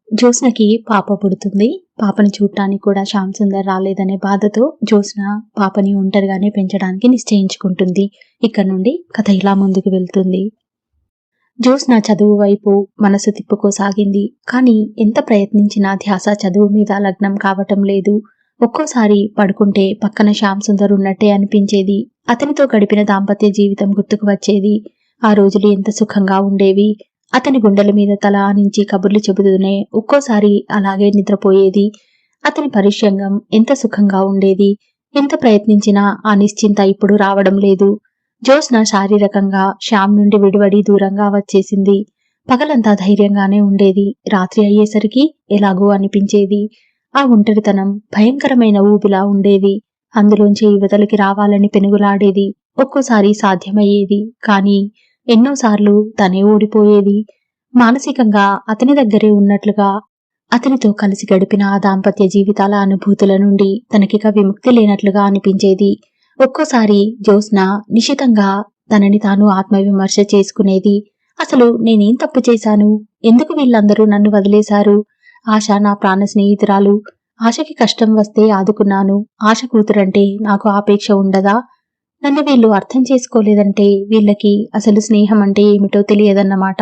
జ్యోత్స్నకి పాప పుడుతుంది. పాపని చూడటానికి కూడా శ్యామ్ సుందర్ రాలేదనే బాధతో జ్యోత్స్న పాపని ఒంటరిగానే పెంచడానికి నిశ్చయించుకుంటుంది. ఇక్కడ నుండి కథ ఇలా ముందుకు వెళ్తుంది. జ్యోత్స్న చదువు వైపు మనసు తిప్పుకోసాగింది. కానీ ఎంత ప్రయత్నించినా ధ్యాస చదువు మీద లగ్నం కావటం లేదు. ఒక్కోసారి పడుకుంటే పక్కన శ్యామ్ సుందర్ ఉన్నట్టే అనిపించేది. అతనితో గడిపిన దాంపత్య జీవితం గుర్తుకు వచ్చేది. ఆ రోజులు ఎంత సుఖంగా ఉండేవి. అతని గుండెల మీద తల ఆనించి కబుర్లు చెబుతూనే ఒక్కోసారి అలాగే నిద్రపోయేది. అతని పరిశ్యంగం ఎంత సుఖంగా ఉండేది. ఎంత ప్రయత్నించినా ఆ నిశ్చింత ఇప్పుడు రావడం లేదు. జ్యోత్స్న శారీరకంగా శ్యామ్ నుండి విడివడి దూరంగా వచ్చేసింది. పగలంతా ధైర్యంగానే ఉండేది. రాత్రి అయ్యేసరికి ఎలాగో అనిపించేది. ఆ ఒంటరితనం భయంకరమైన ఊపిలా ఉండేది. అందులోంచి యువతలకి రావాలని పెనుగులాడేది. ఒక్కోసారి సాధ్యమయ్యేది. కానీ ఎన్నోసార్లు తనే ఓడిపోయేది. మానసికంగా అతని దగ్గరే ఉన్నట్లుగా అతనితో కలిసి గడిపిన ఆ దాంపత్య జీవితాల అనుభూతుల నుండి తనకిక విముక్తి లేనట్లుగా అనిపించేది. ఒక్కోసారి జ్యోత్స్న నిశితంగా తనని తాను ఆత్మవిమర్శ చేసుకునేది. అసలు నేనేం తప్పు చేశాను? ఎందుకు వీళ్ళందరూ నన్ను వదిలేశారు? ఆశ నా ప్రాణ స్నేహితురాలు. ఆశకి కష్టం వస్తే ఆదుకున్నాను. ఆశ కూతురంటే నాకు ఆపేక్ష ఉండదా? నన్ను వీళ్ళు అర్థం చేసుకోలేదంటే వీళ్ళకి అసలు స్నేహం అంటే ఏమిటో తెలియదన్నమాట.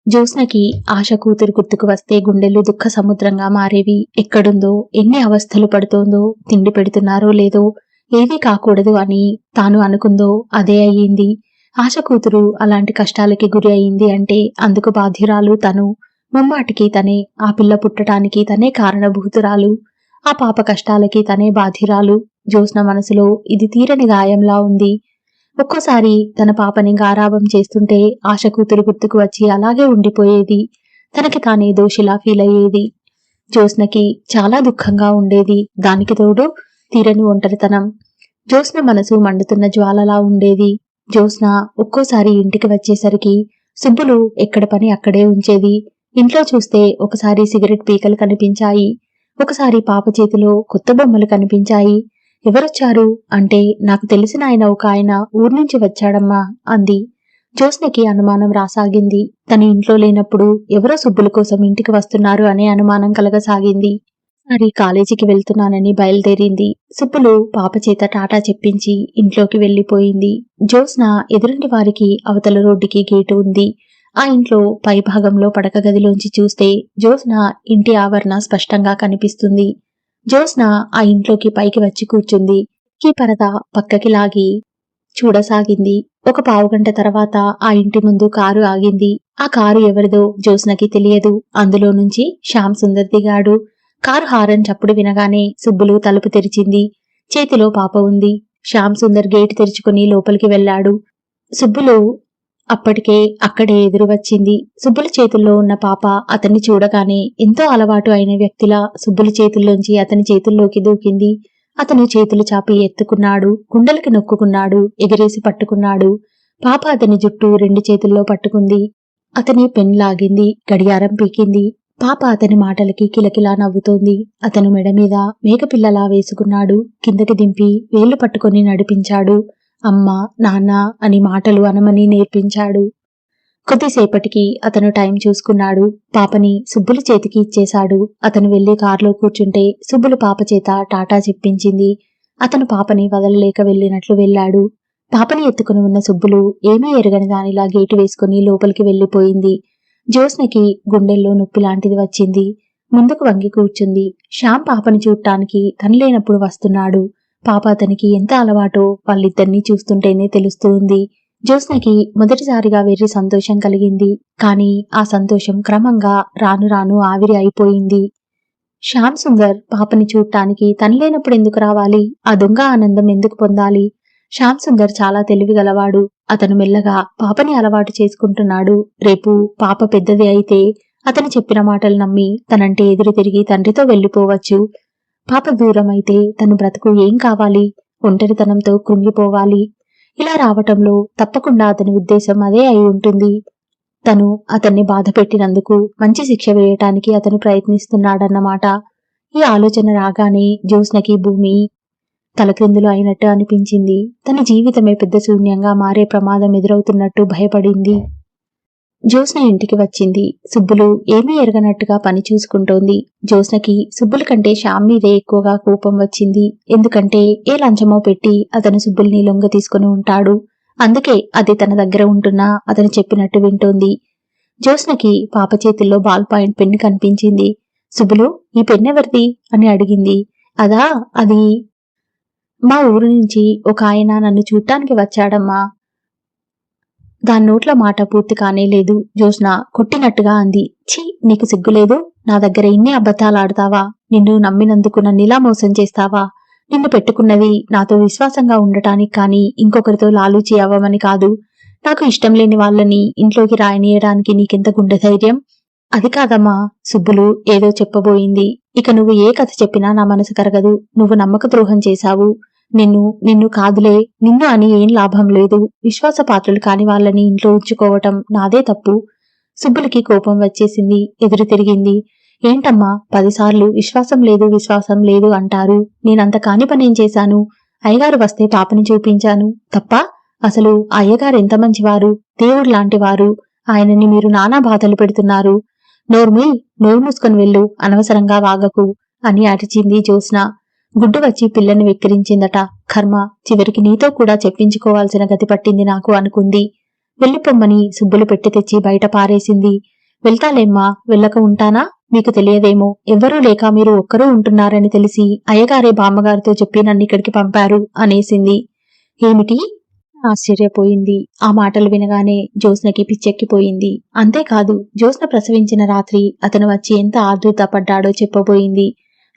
జ్యోత్స్నకి ఆశ కూతురు గుర్తుకు వస్తే గుండెలు దుఃఖ సముద్రంగా మారేవి. ఎక్కడుందో, ఎన్ని అవస్థలు పడుతోందో, తిండి పెడుతున్నారో లేదో, ఏమీ కాకూడదు అని తాను అనుకుందో అదే అయ్యింది. ఆశ కూతురు అలాంటి కష్టాలకి గురి అయింది అంటే అందుకు బాధ్యురాలు తను. ముమ్మాటికి తనే. ఆ పిల్ల పుట్టడానికి తనే కారణభూతురాలు. ఆ పాప కష్టాలకి తనే బాధ్యురాలు. జ్యోత్స్న మనసులో ఇది తీరని గాయంలా ఉంది. ఒక్కోసారి తన పాపని గారాబం చేస్తుంటే ఆశ కూతురు గుర్తుకు వచ్చి అలాగే ఉండిపోయేది. తనకి తానే దోషిలా ఫీల్ అయ్యేది. జ్యోత్స్నకి చాలా దుఃఖంగా ఉండేది. దానికి తోడు తీరని ఒంటరితనం. జ్యోత్స్న మనసు మండుతున్న జ్వాలలా ఉండేది. జ్యోత్స్న ఒక్కోసారి ఇంటికి వచ్చేసరికి సుబ్బులు ఎక్కడ పని అక్కడే ఉంచేది. ఇంట్లో చూస్తే ఒకసారి సిగరెట్ పీకలు కనిపించాయి. ఒకసారి పాప చేతిలో కొత్త బొమ్మలు కనిపించాయి. ఎవరొచ్చారు అంటే నాకు తెలిసిన ఒక ఆయన ఊర్నుంచి వచ్చాడమ్మా అంది. జ్యోత్స్నకి అనుమానం రాసాగింది. తన ఇంట్లో లేనప్పుడు ఎవరో సుబ్బుల కోసం ఇంటికి వస్తున్నారు అనే అనుమానం కలగసాగింది. మరి కాలేజీకి వెళ్తున్నానని బయలుదేరింది. సుబ్బులు పాప చేత టాటా చెప్పించి ఇంట్లోకి వెళ్లిపోయింది. జ్యోత్స్న ఎదురింటి వారికి అవతల రోడ్డుకి గేటు ఉంది. ఆ ఇంట్లో పై భాగంలో పడక గదిలోంచి చూస్తే జ్యోత్స్న ఇంటి ఆవరణ స్పష్టంగా కనిపిస్తుంది. జ్యోత్స్న ఆ ఇంట్లోకి పైకి వచ్చి కూర్చుంది. ఈ పరద పక్కకి లాగి చూడసాగింది. ఒక పావుగంట తర్వాత ఆ ఇంటి ముందు కారు ఆగింది. ఆ కారు ఎవరిదో జ్యోత్స్నకి తెలియదు. అందులో నుంచి శ్యామ్ సుందర్ దిగాడు. కారు హారన్ చప్పుడు వినగానే సుబ్బులు తలుపు తెరిచింది. చేతిలో పాప ఉంది. శ్యామ్ సుందర్ గేటు తెరుచుకుని లోపలికి వెళ్లాడు. సుబ్బులు అప్పటికే అక్కడే ఎదురు వచ్చింది. సుబ్బుల చేతుల్లో ఉన్న పాప అతన్ని చూడగానే ఎంతో అలవాటు అయిన వ్యక్తిలా సుబ్బుల చేతుల్లోంచి అతని చేతుల్లోకి దూకింది. అతను చేతులు చాపి ఎత్తుకున్నాడు. గుండెలకి నొక్కుకున్నాడు. ఎగిరేసి పట్టుకున్నాడు. పాప అతని జుట్టు రెండు చేతుల్లో పట్టుకుంది. అతని పెన్ లాగింది. గడియారం పీకింది. పాప అతని మాటలకి కిలకిలా నవ్వుతోంది. అతను మెడ మీద మేకపిల్లలా వేసుకున్నాడు. కిందకి దింపి వేళ్లు పట్టుకొని నడిపించాడు. అమ్మ, నాన్న అని మాటలు అనమని నేర్పించాడు. కొద్దిసేపటికి అతను టైం చూసుకున్నాడు. పాపని సుబ్బుల చేతికి ఇచ్చేశాడు. అతను వెళ్లి కారులో కూర్చుంటే సుబ్బులు పాప చేత టాటా చెప్పించింది. అతను పాపని వదలలేక వెళ్ళినట్లు వెళ్లాడు. పాపని ఎత్తుకుని ఉన్న సుబ్బులు ఏమీ ఎరగని దానిలా గేటు వేసుకుని లోపలికి వెళ్లిపోయింది. జ్యోత్స్నకి గుండెల్లో నొప్పి లాంటిది వచ్చింది. ముందుకు వంగి కూర్చుంది. శ్యామ్ పాపని చూడటానికి తను లేనప్పుడు వస్తున్నాడు. పాప అతనికి ఎంత అలవాటో వాళ్ళిద్దరినీ చూస్తుంటేనే తెలుస్తూ ఉంది. జ్యోత్స్నకి మొదటిసారిగా వెర్రి సంతోషం కలిగింది. కానీ ఆ సంతోషం క్రమంగా రాను రాను ఆవిరి అయిపోయింది. శ్యామ్ సుందర్ పాపని చూడటానికి తను లేనప్పుడు ఎందుకు రావాలి? ఆ దొంగ ఆనందం ఎందుకు పొందాలి? శ్యామ్ సుందర్ చాలా తెలివిగలవాడు. అతను మెల్లగా పాపని అలవాటు చేసుకుంటున్నాడు. రేపు పాప పెద్దది అయితే అతను చెప్పిన మాటలు నమ్మి తనంటే ఎదురు తిరిగి తండ్రితో వెళ్లిపోవచ్చు. పాప దూరం అయితే తను బ్రతుకు ఏం కావాలి? ఒంటరితనంతో కృంగిపోవాలి. ఇలా రావటంలో తప్పకుండా అతని ఉద్దేశం అదే అయి ఉంటుంది. తను అతన్ని బాధ పెట్టినందుకు మంచి శిక్ష వేయటానికి అతను ప్రయత్నిస్తున్నాడన్నమాట. ఈ ఆలోచన రాగానే జ్యోత్స్నకి భూమి తలక్రిందులు అయినట్టు అనిపించింది. తన జీవితమే పెద్ద శూన్యంగా మారే ప్రమాదం ఎదురవుతున్నట్టు భయపడింది. జ్యోత్స్న ఇంటికి వచ్చింది. సుబ్బులు ఏమీ ఎరగనట్టుగా పని చూసుకుంటోంది. జ్యోత్స్నకి సుబ్బుల కంటే శ్యామ్ మీదే ఎక్కువగా కోపం వచ్చింది. ఎందుకంటే ఏ లంచమో పెట్టి అతను సుబ్బుల్ని లొంగ తీసుకుని ఉంటాడు. అందుకే అది తన దగ్గర ఉంటున్నా అతను చెప్పినట్టు వింటోంది. జ్యోత్స్నకి పాప చేతుల్లో బాల్ పాయింట్ పెన్ను కనిపించింది. సుబ్బులు, ఈ పెన్నెవరిది అని అడిగింది. అదా, అది మా ఊరు నుంచి ఒక ఆయన నన్ను చూడ్డానికి వచ్చాడమ్మా. దాని నోట్ల మాట పూర్తి కానేలేదు. జ్యోత్స్న కొట్టినట్టుగా అంది. ఛీ, నీకు సిగ్గులేదు? నా దగ్గర ఇన్ని అబద్ధాలాడతావా? నిన్ను నమ్మినందుకు నన్నిలా మోసం చేస్తావా? నిన్ను పెట్టుకున్నది నాతో విశ్వాసంగా ఉండటానికి కాని ఇంకొకరితో లాలూచి అవ్వమని కాదు. నాకు ఇష్టం లేని వాళ్ళని ఇంట్లోకి రాయనీయడానికి నీకెంత గుండె ధైర్యం? అది కాదమ్మా. సుబ్బులు ఏదో చెప్పబోయింది. ఇక నువ్వు ఏ కథ చెప్పినా నా మనసు కరగదు. నువ్వు నమ్మక ద్రోహం చేశావు. నిన్ను కాదులే, నిన్ను అని ఏం లాభం లేదు. విశ్వాసపాత్రులు కాని వాళ్ళని ఇంట్లో ఉంచుకోవటం నాదే తప్పు. సుబ్బులకి కోపం వచ్చేసింది. ఎదురు తిరిగింది. ఏంటమ్మా 10 సార్లు విశ్వాసం లేదు అంటారు. నేనంత కాని పనేం చేశాను? అయ్యగారు వస్తే పాపని చూపించాను తప్ప. అసలు ఆ అయ్యగారు ఎంత మంచివారు, దేవుడు లాంటివారు. ఆయనని మీరు నానా బాధలు పెడుతున్నారు. నోరు మూసుకొని వెళ్ళు, అనవసరంగా వాగకు అని అరిచింది జ్యోత్స్న. గుడ్డు వచ్చి పిల్లని వెక్కిరించిందట. కర్మ, చివరికి నీతో కూడా చెప్పించుకోవాల్సిన గతి పట్టింది నాకు అనుకుంది. వెళ్ళిపొమ్మని సుబ్బులు పెట్టి తెచ్చి బయట పారేసింది. వెళ్తాలేమ్మా, వెళ్ళక ఉంటానా? మీకు తెలియదేమో, ఎవ్వరూ లేక మీరు ఒక్కరూ ఉంటున్నారని తెలిసి అయ్యగారే బామ్మగారితో చెప్పి నన్నిక్కడికి పంపారు అనేసింది. ఏమిటి? ఆశ్చర్యపోయింది. ఆ మాటలు వినగానే జ్యోత్స్నకి పిచ్చెక్కిపోయింది. అంతేకాదు, జ్యోత్స్న ప్రసవించిన రాత్రి అతను వచ్చి ఎంత ఆదుర్దా పడ్డాడో చెప్పబోయింది.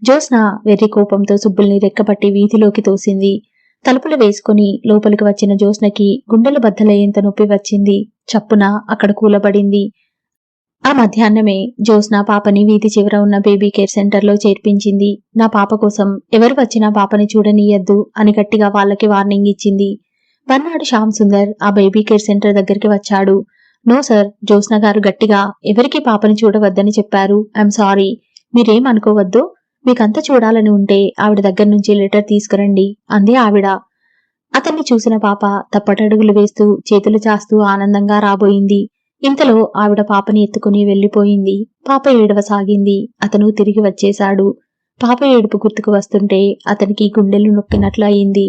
జ్యోత్స్న వెర్రి కోపంతో సుబ్బుల్ని రెక్కపట్టి వీధిలోకి తోసింది. తలుపులు వేసుకుని లోపలికి వచ్చిన జ్యోత్స్నకి గుండెలు బద్దలయ్యేంత నొప్పి వచ్చింది. చప్పున అక్కడ కూలబడింది. ఆ మధ్యాహ్నమే జ్యోత్స్న పాపని వీధి చివర ఉన్న బేబీ కేర్ సెంటర్లో చేర్పించింది. నా పాప కోసం ఎవరు వచ్చినా పాపని చూడనీయద్దు అని గట్టిగా వాళ్ళకి వార్నింగ్ ఇచ్చింది. మర్నాడు శ్యామ్ సుందర్ ఆ బేబీ కేర్ సెంటర్ దగ్గరికి వచ్చాడు. నో సార్, జ్యోత్స్న గారు గట్టిగా ఎవరికి పాపని చూడవద్దని చెప్పారు. I'm sorry. మీరేం అనుకోవద్దు. మీకంతా చూడాలని ఉంటే ఆవిడ దగ్గర నుంచి లెటర్ తీసుకురండి అంది ఆవిడ. అతన్ని చూసిన పాప తప్పటడుగులు వేస్తూ చేతులు చాస్తూ ఆనందంగా రాబోయింది. ఇంతలో ఆవిడ పాపని ఎత్తుకుని వెళ్లిపోయింది. పాప ఏడవసాగింది. అతను తిరిగి వచ్చేశాడు. పాప ఏడుపు గుర్తుకు వస్తుంటే అతనికి గుండెలు నొక్కినట్లు అయింది.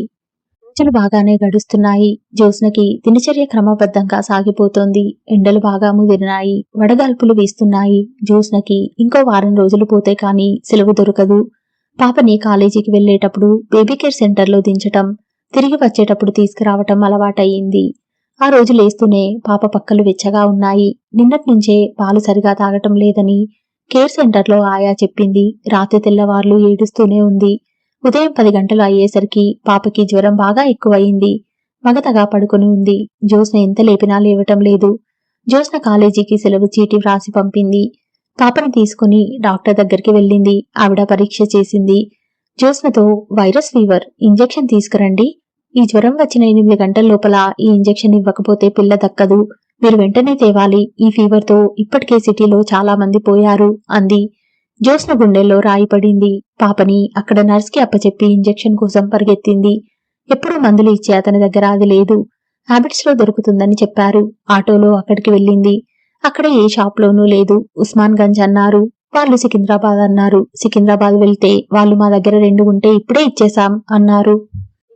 రోజులు బాగానే గడుస్తున్నాయి. జ్యోత్స్నకి దినచర్య క్రమబద్ధంగా సాగిపోతోంది. ఎండలు బాగా ముదిరినాయి. వడగాల్పులు వీస్తున్నాయి. జ్యోత్స్నకి ఇంకో వారం రోజులు పోతే కాని సెలవు దొరకదు. పాపని కాలేజీకి వెళ్లేటప్పుడు బేబీ కేర్ సెంటర్లో దించటం, తిరిగి వచ్చేటప్పుడు తీసుకురావటం అలవాటయ్యింది. ఆ రోజు లేస్తూనే పాప పక్కలు వెచ్చగా ఉన్నాయి. నిన్నట్నుంచే పాలు సరిగా తాగటం లేదని కేర్ సెంటర్లో ఆయా చెప్పింది. రాత్రి తెల్లవార్లు ఏడుస్తూనే ఉంది. ఉదయం 10 గంటలు అయ్యేసరికి పాపకి జ్వరం బాగా ఎక్కువయింది. మగతగా పడుకుని ఉంది. జ్యోత్స్న ఎంత లేపినా లేవటం లేదు. జ్యోత్స్న కాలేజీకి సెలవు చీటి వ్రాసి పంపింది. పాపని తీసుకుని డాక్టర్ దగ్గరికి వెళ్ళింది. ఆవిడ పరీక్ష చేసింది. జ్యోత్స్నతో వైరస్ ఫీవర్, ఇంజెక్షన్ తీసుకురండి. ఈ జ్వరం వచ్చిన 8 గంటల లోపల ఈ ఇంజెక్షన్ ఇవ్వకపోతే పిల్ల దక్కదు. మీరు వెంటనే తేవాలి. ఈ ఫీవర్తో ఇప్పటికే సిటీలో చాలా మంది పోయారు అంది. జ్యోత్స్న గుండెల్లో రాయి పడింది. పాపని అక్కడ నర్స్కి అప్పచెప్పి ఇంజెక్షన్ కోసం పరిగెత్తింది. ఎప్పుడూ మందులు ఇచ్చే అతని దగ్గర అది లేదు. హ్యాబిట్స్ లో దొరుకుతుందని చెప్పారు. ఆటోలో అక్కడికి వెళ్ళింది. అక్కడ ఏ షాప్లోనూ లేదు. ఉస్మాన్ గంజ్ అన్నారు. వాళ్ళు సికింద్రాబాద్ అన్నారు. సికింద్రాబాద్ వెళ్తే వాళ్ళు మా దగ్గర 2 ఉంటే ఇప్పుడే ఇచ్చేశాం అన్నారు.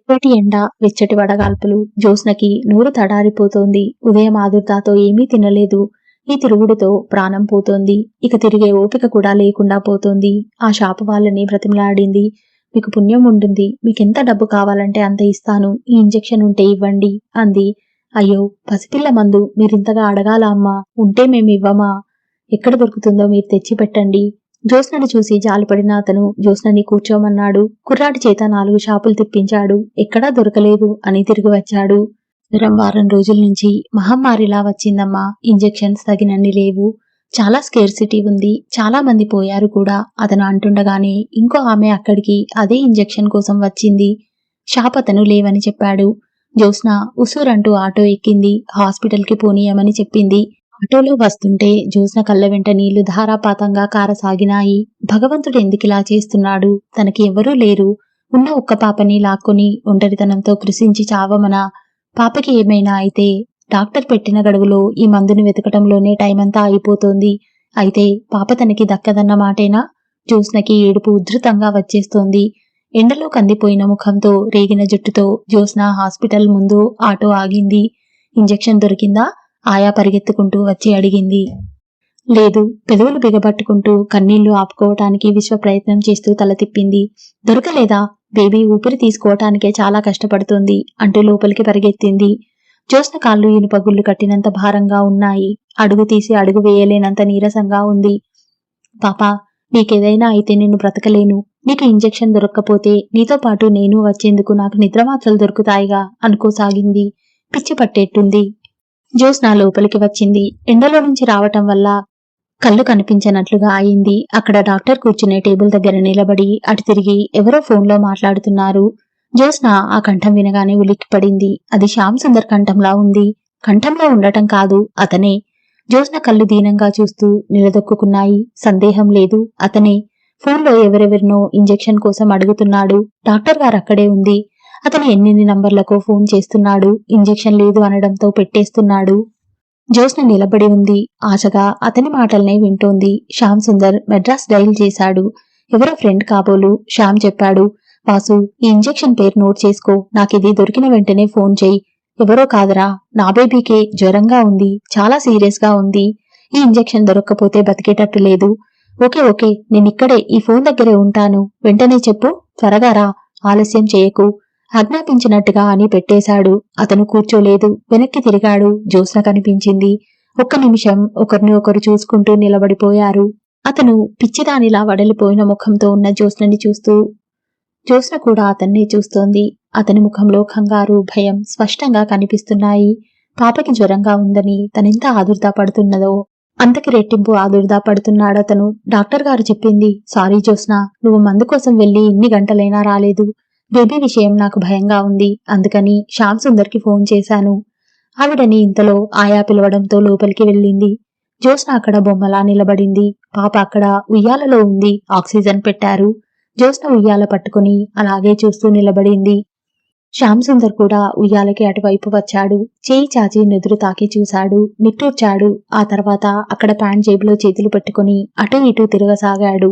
ఎర్రటి ఎండ, వెచ్చటి వడగాల్పులు. జ్యోత్స్నకి నోరు తడారిపోతోంది. ఉదయం ఆదుర్దాతో ఏమీ తినలేదు. ఈ తిరుగుడుతో ప్రాణం పోతోంది. ఇక తిరిగే ఓపిక కూడా లేకుండా పోతోంది. ఆ షాపు వాళ్ళని బ్రతిమలాడింది. మీకు పుణ్యం ఉంటుంది. మీకెంత డబ్బు కావాలంటే అంత ఇస్తాను. ఈ ఇంజెక్షన్ ఉంటే ఇవ్వండి అంది. అయ్యో, పసిపిల్ల మందు మీరింతగా అడగాలా అమ్మా? ఉంటే మేమివ్వమా? ఎక్కడ దొరుకుతుందో మీరు తెచ్చి పెట్టండి. జ్యోత్స్నని చూసి జాలిపడిన అతను జ్యోత్స్నని కూర్చోమన్నాడు. కుర్రాడి చేత 4 షాపులు తిప్పించాడు. ఎక్కడా దొరకలేదు అని తిరిగి వచ్చాడు. జ్వరం వారం రోజుల నుంచి మహమ్మారిలా వచ్చిందమ్మా. ఇంజెక్షన్స్ తగినన్ని లేవు. చాలా స్కేర్సిటీ ఉంది. చాలా మంది పోయారు కూడా అతను అంటుండగానే ఇంకో ఆమె అక్కడికి అదే ఇంజెక్షన్ కోసం వచ్చింది. షాప్ అతను లేవని చెప్పాడు. జ్యోత్స్న ఉసూరంటూ ఆటో ఎక్కింది. హాస్పిటల్కి పోనీయమని చెప్పింది. ఆటోలో వస్తుంటే జ్యోత్స్న కళ్ళ వెంట నీళ్లు ధారాపాతంగా కారసాగినాయి. భగవంతుడు ఎందుకిలా చేస్తున్నాడు? తనకి ఎవరూ లేరు. ఉన్న ఒక్క పాపని లాక్కొని ఒంటరితనంతో కృషించి చావమనా? పాపకి ఏమైనా అయితే డాక్టర్ పెట్టిన గడువులో ఈ మందుని వెతకటంలోనే టైం అంతా అయిపోతోంది. అయితే పాప తనకి దక్కదన్న మాటేనా? జ్యోత్స్నకి ఏడుపు ఉధృతంగా వచ్చేస్తోంది. ఎండలో కందిపోయిన ముఖంతో రేగిన జుట్టుతో జ్యోత్స్న హాస్పిటల్ ముందు ఆటో ఆగింది. ఇంజెక్షన్ దొరికిందా? ఆయా పరిగెత్తుకుంటూ వచ్చి అడిగింది. లేదు. పెదవులు బిగబట్టుకుంటూ కన్నీళ్లు ఆపుకోవటానికి విశ్వ ప్రయత్నం చేస్తూ తల తిప్పింది. దొరకలేదా? బేబీ ఊపిరి తీసుకోవటానికే చాలా కష్టపడుతోంది అంటూ లోపలికి పరిగెత్తింది. జ్యోత్స్న కాళ్ళు ఇనుపగుళ్ళు కట్టినంత భారంగా ఉన్నాయి. అడుగు తీసి అడుగు వేయలేనంత నీరసంగా ఉంది. పాపా, నీకేదైనా అయితే నిన్ను బ్రతకలేను. నీకు ఇంజెక్షన్ దొరక్కపోతే నీతో పాటు నేను వచ్చేందుకు నాకు నిద్రమాత్రలు దొరుకుతాయిగా అనుకోసాగింది. పిచ్చి పట్టేట్టుంది. జ్యోత్స్న లోపలికి వచ్చింది. ఎండలో నుంచి రావటం వల్ల కళ్ళు కనిపించనట్లుగా అయింది. అక్కడ డాక్టర్ కూర్చునే టేబుల్ దగ్గర నిలబడి అటు తిరిగి ఎవరో ఫోన్లో మాట్లాడుతున్నారు. జ్యోత్స్న ఆ కంఠం వినగానే ఉలిక్కిపడింది. అది శ్యామ్ సుందర్ కంఠంలా ఉంది. కంఠంలో ఉండటం కాదు, అతనే. జ్యోత్స్న కళ్ళు దీనంగా చూస్తూ నిలదొక్కున్నాయి. సందేహం లేదు, అతనే. ఫోన్లో ఎవరెవరినో ఇంజెక్షన్ కోసం అడుగుతున్నాడు. డాక్టర్ గారు అక్కడే ఉంది. అతను ఎన్నెన్ని నంబర్లకో ఫోన్ చేస్తున్నాడు. ఇంజెక్షన్ లేదు అనడంతో పెట్టేస్తున్నాడు. జ్యోత్స్న నిలబడి ఉంది. ఆశగా అతని మాటల్నే వింటోంది. శ్యామ్ సుందర్ మెడ్రాస్ డైల్ చేశాడు. ఎవరో ఫ్రెండ్ కాబోలు. శ్యామ్ చెప్పాడు. వాసు, ఈ ఇంజెక్షన్ పేరు నోట్ చేసుకో. నాకిది దొరికిన వెంటనే ఫోన్ చెయ్యి. ఎవరో కాదురా, నా బేబీకే జ్వరంగా ఉంది. చాలా సీరియస్ గా ఉంది. ఈ ఇంజెక్షన్ దొరక్కపోతే బతికేటట్టు లేదు. ఓకే ఓకే, నేనిక్కడే ఈ ఫోన్ దగ్గరే ఉంటాను. వెంటనే చెప్పు. త్వరగా రా. ఆలస్యం చేయకు. ఆజ్ఞాపించినట్టుగా అని పెట్టేశాడు. అతను కూర్చోలేదు. వెనక్కి తిరిగాడు. జ్యోత్స్న కనిపించింది. ఒక్క నిమిషం ఒకరిని ఒకరు చూసుకుంటూ నిలబడిపోయారు. అతను పిచ్చిదానిలా వడలిపోయిన ముఖంతో ఉన్న జ్యోత్స్నని చూస్తూ, జ్యోత్స్న కూడా అతన్నే చూస్తోంది. అతని ముఖంలో కంగారు, భయం స్పష్టంగా కనిపిస్తున్నాయి. పాపకి జ్వరంగా ఉందని తనెంత ఆదుర్దా పడుతున్నదో అంతకి రెట్టింపు ఆదుర్దా పడుతున్నాడతను. డాక్టర్ గారు చెప్పింది. సారీ జ్యోత్స్న, నువ్వు మందు కోసం వెళ్లి ఇన్ని గంటలైనా రాలేదు. బేబీ విషయం నాకు భయంగా ఉంది. అందుకని శ్యామ్ సుందర్కి ఫోన్ చేశాను. ఆవిడని ఇంతలో ఆయా పిలవడంతో లోపలికి వెళ్ళింది. జ్యోత్స్న అక్కడ బొమ్మలా నిలబడింది. పాప అక్కడ ఉయ్యాలలో ఉంది. ఆక్సిజన్ పెట్టారు. జ్యోత్స్న ఉయ్యాల పట్టుకుని అలాగే చూస్తూ నిలబడింది. శ్యామ్ సుందర్ కూడా ఉయ్యాలకి అటువైపు వచ్చాడు. చేయి చాచి నెదురు తాకి చూశాడు. నిట్టూర్చాడు. ఆ తర్వాత అక్కడ ప్యాంట్ జేబులో చేతులు పెట్టుకుని అటూ ఇటూ తిరగసాగాడు.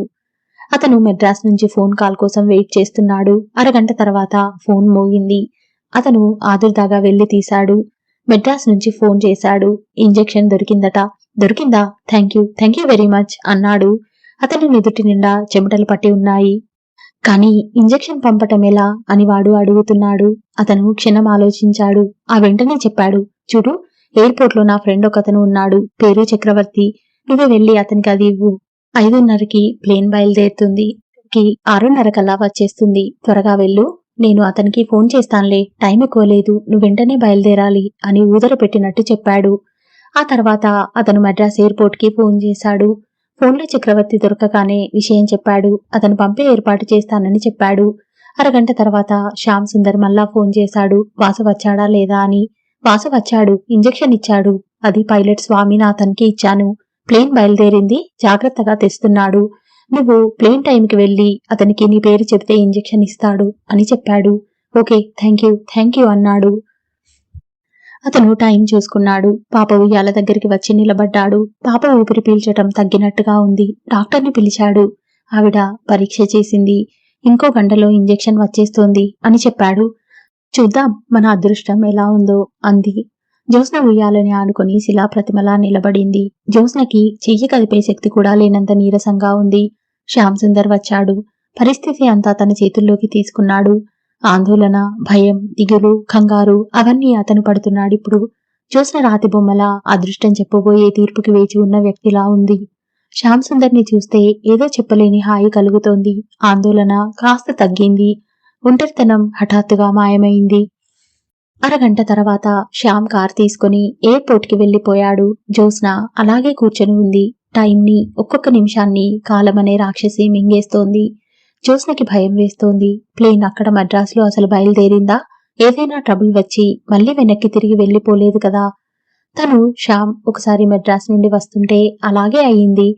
అతను మెడ్రాస్ నుంచి ఫోన్ కాల్ కోసం వెయిట్ చేస్తున్నాడు. అరగంట తర్వాత ఫోన్ మోగింది. అతను ఆదుర్దాగా వెళ్లి తీశాడు. మెడ్రాస్ నుంచి ఫోన్ చేశాడు. ఇంజెక్షన్ దొరికిందట. దొరికిందా? థ్యాంక్ యూ వెరీ మచ్ అన్నాడు. అతని నుదుటి నిండా చెమటలు పట్టి ఉన్నాయి. కానీ ఇంజెక్షన్ పంపటం ఎలా అని వాడు అడుగుతున్నాడు. అతను క్షణం ఆలోచించాడు. ఆ వెంటనే చెప్పాడు. చూడు, ఎయిర్పోర్ట్ లో నా ఫ్రెండ్ ఒకతను ఉన్నాడు. పేరు చక్రవర్తి. నువ్వు వెళ్లి అతనికి అది ఇవ్వు. 5:30కి ప్లేన్ బయలుదేరుతుంది. 6:30 కల్లా వచ్చేస్తుంది. త్వరగా వెళ్ళు. నేను అతనికి ఫోన్ చేస్తానులే. టైం ఎక్కువ లేదు. నువ్వు వెంటనే బయలుదేరాలి అని ఊదర పెట్టినట్టు చెప్పాడు. ఆ తర్వాత అతను మెడ్రాస్ ఎయిర్పోర్ట్ కి ఫోన్ చేశాడు. ఫోన్లో చక్రవర్తి దొరకగానే విషయం చెప్పాడు. అతను పంపే ఏర్పాటు చేస్తానని చెప్పాడు. అరగంట తర్వాత శ్యామ్ సుందర్ మళ్ళా ఫోన్ చేశాడు. వాసు వచ్చాడా లేదా అని. వాసు వచ్చాడు. ఇంజెక్షన్ ఇచ్చాడు. అది పైలట్ స్వామినాథన్కి ఇచ్చాను. ప్లేన్ బయలుదేరింది. జాగ్రత్తగా తెస్తున్నాడు. నువ్వు ప్లేన్ టైంకి వెళ్లి అతనికి నీ పేరు చెబితే ఇంజెక్షన్ ఇస్తాడు అని చెప్పాడు. ఓకే, థ్యాంక్ యూ అన్నాడు. అతను టైం చూసుకున్నాడు. పాప ఉయ్యాల దగ్గరికి వచ్చి నిలబడ్డాడు. పాప ఊపిరి పీల్చటం తగ్గినట్టుగా ఉంది. డాక్టర్ని పిలిచాడు. ఆవిడ పరీక్ష చేసింది. ఇంకో గంటలో ఇంజెక్షన్ వచ్చేస్తోంది అని చెప్పాడు. చూద్దాం మన అదృష్టం ఎలా ఉందో అంది. జ్యోత్స్న ఉయ్యాలని ఆనుకుని శిలాప్రతిమలా నిలబడింది. జ్యోత్స్నకి చెయ్యి కదిపే శక్తి కూడా లేనంత నీరసంగా ఉంది. శ్యామ్ సుందర్ వచ్చాడు. పరిస్థితి అంతా తన చేతుల్లోకి తీసుకున్నాడు. ఆందోళన, భయం, దిగులు, కంగారు అవన్నీ అతను పడుతున్నాడిప్పుడు. జ్యోత్స్న రాతి బొమ్మలా అదృష్టం చెప్పబోయే తీర్పుకి వేచి ఉన్న వ్యక్తిలా ఉంది. శ్యామ్ సుందర్ని చూస్తే ఏదో చెప్పలేని హాయి కలుగుతోంది. ఆందోళన కాస్త తగ్గింది. ఒంటరితనం హఠాత్తుగా మాయమైంది. అరగంట తర్వాత శ్యామ్ కార్ తీసుకుని ఎయిర్పోర్ట్ కి వెళ్లిపోయాడు. జ్యోత్స్న అలాగే కూర్చొని ఉంది. టైంని, ఒక్కొక్క నిమిషాన్ని కాలమనే రాక్షసి మింగేస్తోంది. జ్యోత్స్నకి భయం వేస్తోంది. ప్లేన్ అక్కడ మద్రాసులో అసలు బయలుదేరిందా? ఏదైనా ట్రబుల్ వచ్చి మళ్లీ వెనక్కి తిరిగి వెళ్లిపోలేదు కదా. తను శ్యామ్ ఒకసారి మద్రాస్ నుండి వస్తుంటే అలాగే అయింది.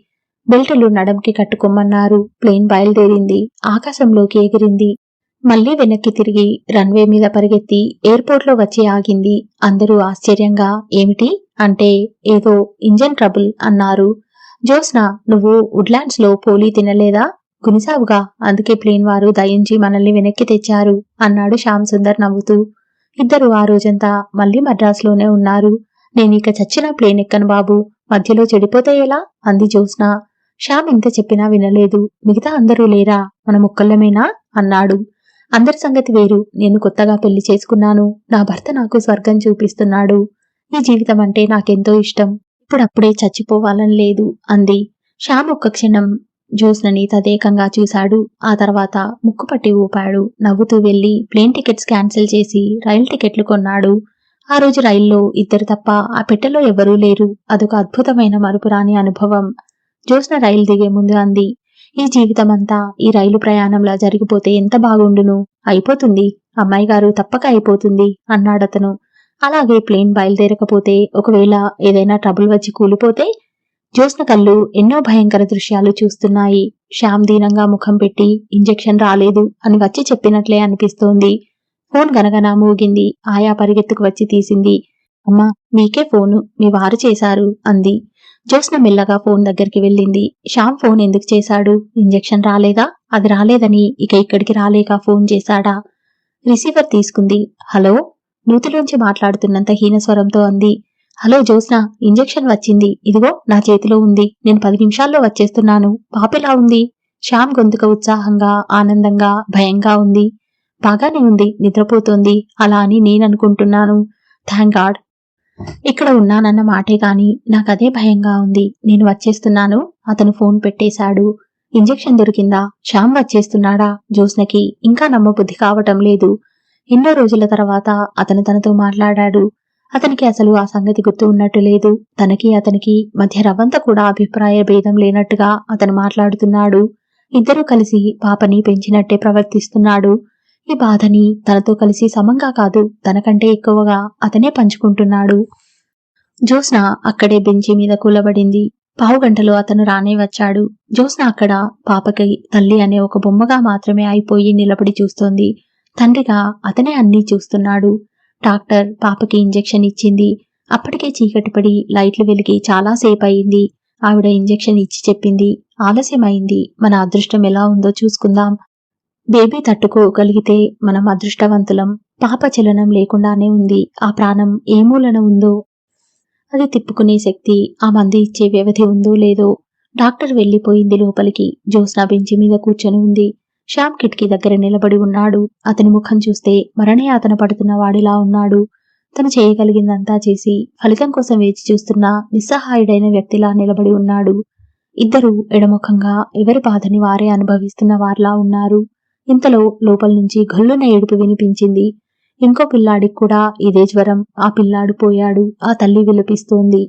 బెల్టులు నడంకి కట్టుకోమన్నారు. ప్లేన్ బయలుదేరింది. ఆకాశంలోకి ఎగిరింది. మళ్లీ వెనక్కి తిరిగి రన్వే మీద పరిగెత్తి ఎయిర్పోర్ట్లో వచ్చి ఆగింది. అందరూ ఆశ్చర్యంగా ఏమిటి అంటే ఏదో ఇంజన్ ట్రబుల్ అన్నారు. జ్యోత్స్న, నువ్వు వుడ్లాండ్స్ లో పోలీ తినలేదా? గునిసావుగా, అందుకే ప్లేన్ వారు దయించి మనల్ని వెనక్కి తెచ్చారు అన్నాడు శ్యామ్ సుందర్ నవ్వుతూ. ఇద్దరు ఆ రోజంతా మళ్లీ మద్రాసులోనే ఉన్నారు. నేనిక చచ్చిన ప్లేన్ ఎక్కను బాబు, మధ్యలో చెడిపోతే ఎలా అంది జ్యోత్స్న. శ్యామ్ ఇంత చెప్పినా వినలేదు. మిగతా అందరూ లేరా, మన ముక్కల్లమేనా అన్నాడు. అందరి సంగతి వేరు, నేను కొత్తగా పెళ్లి చేసుకున్నాను. నా భర్త నాకు స్వర్గం చూపిస్తున్నాడు. ఈ జీవితం అంటే నాకెంతో ఇష్టం. ఇప్పుడప్పుడే చచ్చిపోవాలని లేదు అంది. శ్యామ్ ఒక్క క్షణం జ్యోత్స్నని తదేకంగా చూశాడు. ఆ తర్వాత ముక్కుపట్టి ఊపాడు. నవ్వుతూ వెళ్లి ప్లేన్ టికెట్స్ క్యాన్సిల్ చేసి రైలు టికెట్లు కొన్నాడు. ఆ రోజు రైల్లో ఇద్దరు తప్ప ఆ పెట్టెలో ఎవరూ లేరు. అదొక అద్భుతమైన మరుపురాని అనుభవం. జ్యోత్స్న రైలు దిగే ముందు అంది, ఈ జీవితమంతా ఈ రైలు ప్రయాణంలా జరిగిపోతే ఎంత బాగుండును. అయిపోతుంది అమ్మాయి గారు, తప్పక అయిపోతుంది అన్నాడతను. అలాగే ప్లేన్ బయలుదేరకపోతే, ఒకవేళ ఏదైనా ట్రబుల్ వచ్చి కూలిపోతే? జ్యోత్స్న కళ్ళు ఎన్నో భయంకర దృశ్యాలు చూస్తున్నాయి. శ్యామ్ దీనంగా ముఖం పెట్టి ఇంజెక్షన్ రాలేదు అని వచ్చి చెప్పినట్లే అనిపిస్తోంది. ఫోన్ గనగన మోగింది. ఆయా పరిగెత్తుకు వచ్చి తీసింది. అమ్మా, మీకే ఫోను, మీ వారు చేశారు అంది. జ్యోత్స్న మెల్లగా ఫోన్ దగ్గరికి వెళ్ళింది. శ్యామ్ ఫోన్ ఎందుకు చేశాడు? ఇంజెక్షన్ రాలేదా? అది రాలేదని ఇక ఇక్కడికి రాలేక ఫోన్ చేశాడా? రిసీవర్ తీసుకుంది. హలో, నూతిలోంచి మాట్లాడుతున్నంత హీనస్వరంతో అంది. హలో జ్యోత్స్న, ఇంజెక్షన్ వచ్చింది, ఇదిగో నా చేతిలో ఉంది. నేను 10 నిమిషాల్లో వచ్చేస్తున్నాను. పాపెలా ఉంది? శ్యామ్ గొంతుక ఉత్సాహంగా, ఆనందంగా, భయంగా ఉంది. బాగానే ఉంది, నిద్రపోతోంది అలా అని నేననుకుంటున్నాను. Thank God. ఇక్కడ ఉన్నానన్న మాటే గాని నాకదే భయంగా ఉంది. నేను వచ్చేస్తున్నాను. అతను ఫోన్ పెట్టేశాడు. ఇంజెక్షన్ దొరికిందా? శ్యామ్ వచ్చేస్తున్నాడా? జ్యోత్స్నకి ఇంకా నమ్మబుద్ధి కావటం లేదు. ఎన్నో రోజుల తర్వాత అతను తనతో మాట్లాడాడు. అతనికి అసలు ఆ సంగతి గుర్తు ఉన్నట్టు లేదు. తనకి అతనికి మధ్య రవ్వంత కూడా అభిప్రాయ భేదం లేనట్టుగా అతను మాట్లాడుతున్నాడు. ఇద్దరూ కలిసి పాపని పెంచినట్టే ప్రవర్తిస్తున్నాడు. ఈ బాధని తనతో కలిసి సమంగా కాదు, తనకంటే ఎక్కువగా అతనే పంచుకుంటున్నాడు. జ్యోత్స్న అక్కడే బెంచి మీద కూలబడింది. పావుగంటలో అతను రానే వచ్చాడు. జ్యోత్స్న అక్కడ పాపకి తల్లి అనే ఒక బొమ్మగా మాత్రమే అయిపోయి నిలబడి చూస్తోంది. తండ్రిగా అతనే అన్నీ చూస్తున్నాడు. డాక్టర్ పాపకి ఇంజెక్షన్ ఇచ్చింది. అప్పటికే చీకటిపడి లైట్లు వెలిగి చాలాసేపు అయింది. ఆవిడ ఇంజెక్షన్ ఇచ్చి చెప్పింది, ఆలస్యమైంది, మన అదృష్టం ఎలా ఉందో చూసుకుందాం. బేబీ తట్టుకోగలిగితే మనం అదృష్టవంతులం. పాప చలనం లేకుండానే ఉంది. ఆ ప్రాణం ఏ మూలన ఉందో, అది తిప్పుకునే శక్తి, ఆ మంది ఇచ్చే వ్యవధి ఉందో లేదో. డాక్టర్ వెళ్లిపోయింది లోపలికి. జ్యోత్స్న బెంచి మీద కూర్చొని ఉంది. శ్యామ్ కిటికీ దగ్గర నిలబడి ఉన్నాడు. అతని ముఖం చూస్తే మరణయాతన పడుతున్న వాడిలా ఉన్నాడు. తను చేయగలిగిందంతా చేసి ఫలితం కోసం వేచి చూస్తున్న నిస్సహాయుడైన వ్యక్తిలా నిలబడి ఉన్నాడు. ఇద్దరూ ఎడముఖంగా ఎవరి బాధని వారే అనుభవిస్తున్న వారిలా ఉన్నారు. ఇంతలో లోపల నుంచి గొల్లున ఏడుపు వినిపించింది. ఇంకో పిల్లాడికి కూడా ఇదే జ్వరం. ఆ పిల్లాడు పోయాడు. ఆ తల్లి విలపిస్తోంది.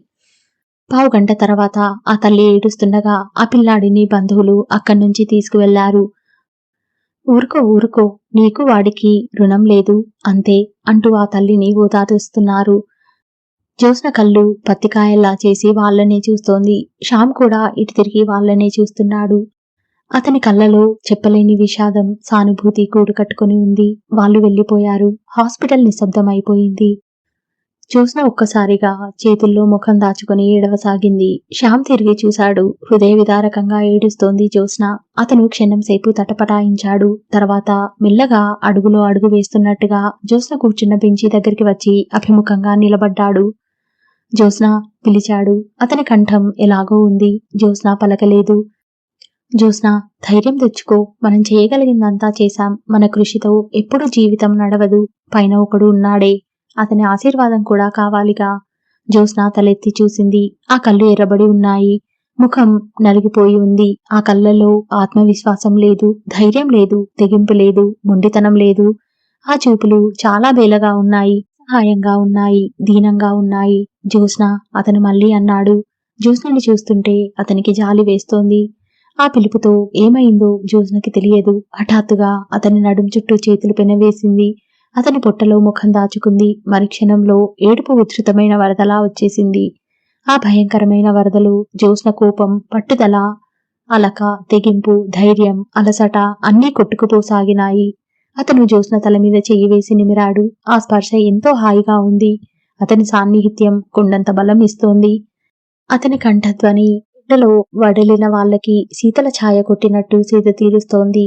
పావుగంట తర్వాత ఆ తల్లి ఏడుస్తుండగా ఆ పిల్లాడిని బంధువులు అక్కడి నుంచి తీసుకువెళ్లారు. ఊరుకో ఊరుకో, నీకు వాడికి రుణం లేదు అంతే అంటూ ఆ తల్లిని ఓదారుస్తున్నారు. జ్యోత్స్న కళ్ళు పత్తికాయల్లా చేసి వాళ్లనే చూస్తోంది. శ్యామ్ కూడా ఇటు తిరిగి వాళ్లనే చూస్తున్నాడు. అతని కళ్ళలో చెప్పలేని విషాదం, సానుభూతి కూడుకట్టుకుని ఉంది. వాళ్ళు వెళ్లిపోయారు. హాస్పిటల్ నిశ్శబ్దమైపోయింది. జ్యోత్స్న ఒక్కసారిగా చేతుల్లో ముఖం దాచుకుని ఏడవసాగింది. శ్యామ్ తిరిగి చూశాడు. హృదయ విదారకంగా ఏడుస్తోంది జ్యోత్స్న. అతను క్షణం సేపు తటపటాయించాడు. తర్వాత మెల్లగా అడుగులో అడుగు వేస్తున్నట్టుగా జ్యోత్స్న కూర్చున్న బెంచి దగ్గరికి వచ్చి అభిముఖంగా నిలబడ్డాడు. జ్యోత్స్న పిలిచాడు. అతని కంఠం ఎలాగో ఉంది. జ్యోత్స్న పలకలేదు. జ్యోత్స్న, ధైర్యం తెచ్చుకో. మనం చేయగలిగిందంతా చేశాం. మన కృషితో ఎప్పుడు జీవితం నడవదు. పైన ఒకడు ఉన్నాడే, అతని ఆశీర్వాదం కూడా కావాలిగా. జ్యోత్స్న తలెత్తి చూసింది. ఆ కళ్ళు ఎర్రబడి ఉన్నాయి. ముఖం నలిగిపోయి ఉంది. ఆ కళ్ళల్లో ఆత్మవిశ్వాసం లేదు, ధైర్యం లేదు, తెగింపు లేదు, మొండితనం లేదు. ఆ చూపులు చాలా బేలగా ఉన్నాయి, సహాయంగా ఉన్నాయి, దీనంగా ఉన్నాయి. జ్యోత్స్న, అతను మళ్ళీ అన్నాడు. జ్యోత్స్నని చూస్తుంటే అతనికి జాలి వేస్తోంది. ఆ పిలుపుతో ఏమైందో జ్యోత్స్నకి తెలియదు. హఠాత్తుగా అతని నడుం చుట్టూ చేతులు పెనవేసింది. అతని పొట్టలో ముఖం దాచుకుంది. మరుక్షణంలో ఏడుపు ఉధృతమైన వరదలా వచ్చేసింది. ఆ భయంకరమైన వరదలో జ్యోత్స్న కోపం, పట్టుదల, అలక, తెగింపు, ధైర్యం, అలసట అన్నీ కొట్టుకుపోసాగినాయి. అతను జ్యోత్స్న తల మీద చెయ్యి వేసి నిమిరాడు. ఆ స్పర్శ ఎంతో హాయిగా ఉంది. అతని సాన్నిహిత్యం కొండంత బలం ఇస్తోంది. అతని కంఠధ్వని ఎండలో వడిలిన వాళ్ళకి శీతల ఛాయ కొట్టినట్టు సేద తీరుస్తోంది.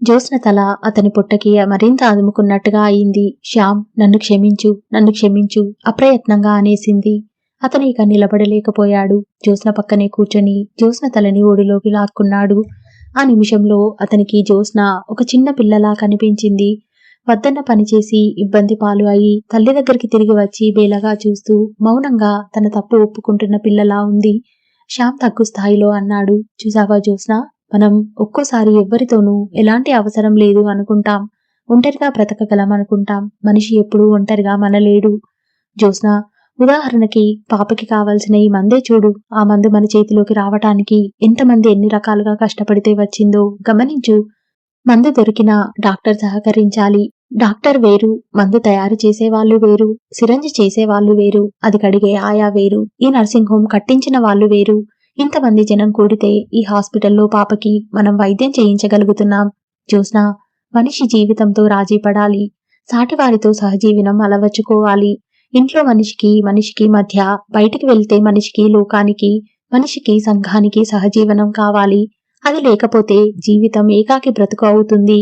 జ్యోత్స్న తల అతని పొట్టకి మరింత అదుముకున్నట్టుగా అయింది. శ్యామ్, నన్ను క్షమించు, నన్ను క్షమించు అప్రయత్నంగా అనేసింది. అతను ఇక నిలబడలేకపోయాడు. జ్యోత్స్న పక్కనే కూర్చొని జ్యోత్స్న తలని ఒడిలోకి లాక్కున్నాడు. ఆ నిమిషంలో అతనికి జ్యోత్స్న ఒక చిన్న పిల్లలా కనిపించింది. వద్దన్న పనిచేసి ఇబ్బంది పాలు అయి తల్లి దగ్గరికి తిరిగి వచ్చి బేలగా చూస్తూ మౌనంగా తన తప్పు ఒప్పుకుంటున్న పిల్లలా ఉంది. శ్యామ్ తగ్గు స్థాయిలో అన్నాడు, చూసావా జ్యోత్స్న, మనం ఒక్కోసారి ఎవ్వరితోనూ ఎలాంటి అవసరం లేదు అనుకుంటాం. ఒంటరిగా బ్రతకగలం అనుకుంటాం. మనిషి ఎప్పుడూ ఒంటరిగా మనలేడు. జ్యోత్స్న, ఉదాహరణకి పాపకి కావలసిన ఈ మందే చూడు. ఆ మందు మన చేతిలోకి రావటానికి ఎంతమంది ఎన్ని రకాలుగా కష్టపడితే వచ్చిందో గమనించు. మందు దొరికినా డాక్టర్ సహకరించాలి. డాక్టర్ వేరు, మందు తయారు చేసేవాళ్లు వేరు, సిరంజి చేసేవాళ్లు వేరు, అది కడిగే ఆయా వేరు, ఈ నర్సింగ్ హోం కట్టించిన వాళ్ళు వేరు. ఇంతమంది జనం కూడితే ఈ హాస్పిటల్లో పాపకి మనం వైద్యం చేయించగలుగుతున్నాం. జ్యోత్స్న, మనిషి జీవితంతో రాజీ పడాలి. సాటివారితో సహజీవనం అలవర్చుకోవాలి. ఇంట్లో మనిషికి మధ్య, బయటికి వెళ్తే మనిషికి లోకానికి, మనిషికి సంఘానికి సహజీవనం కావాలి. అది లేకపోతే జీవితం ఏకాకి బ్రతుకు అవుతుంది.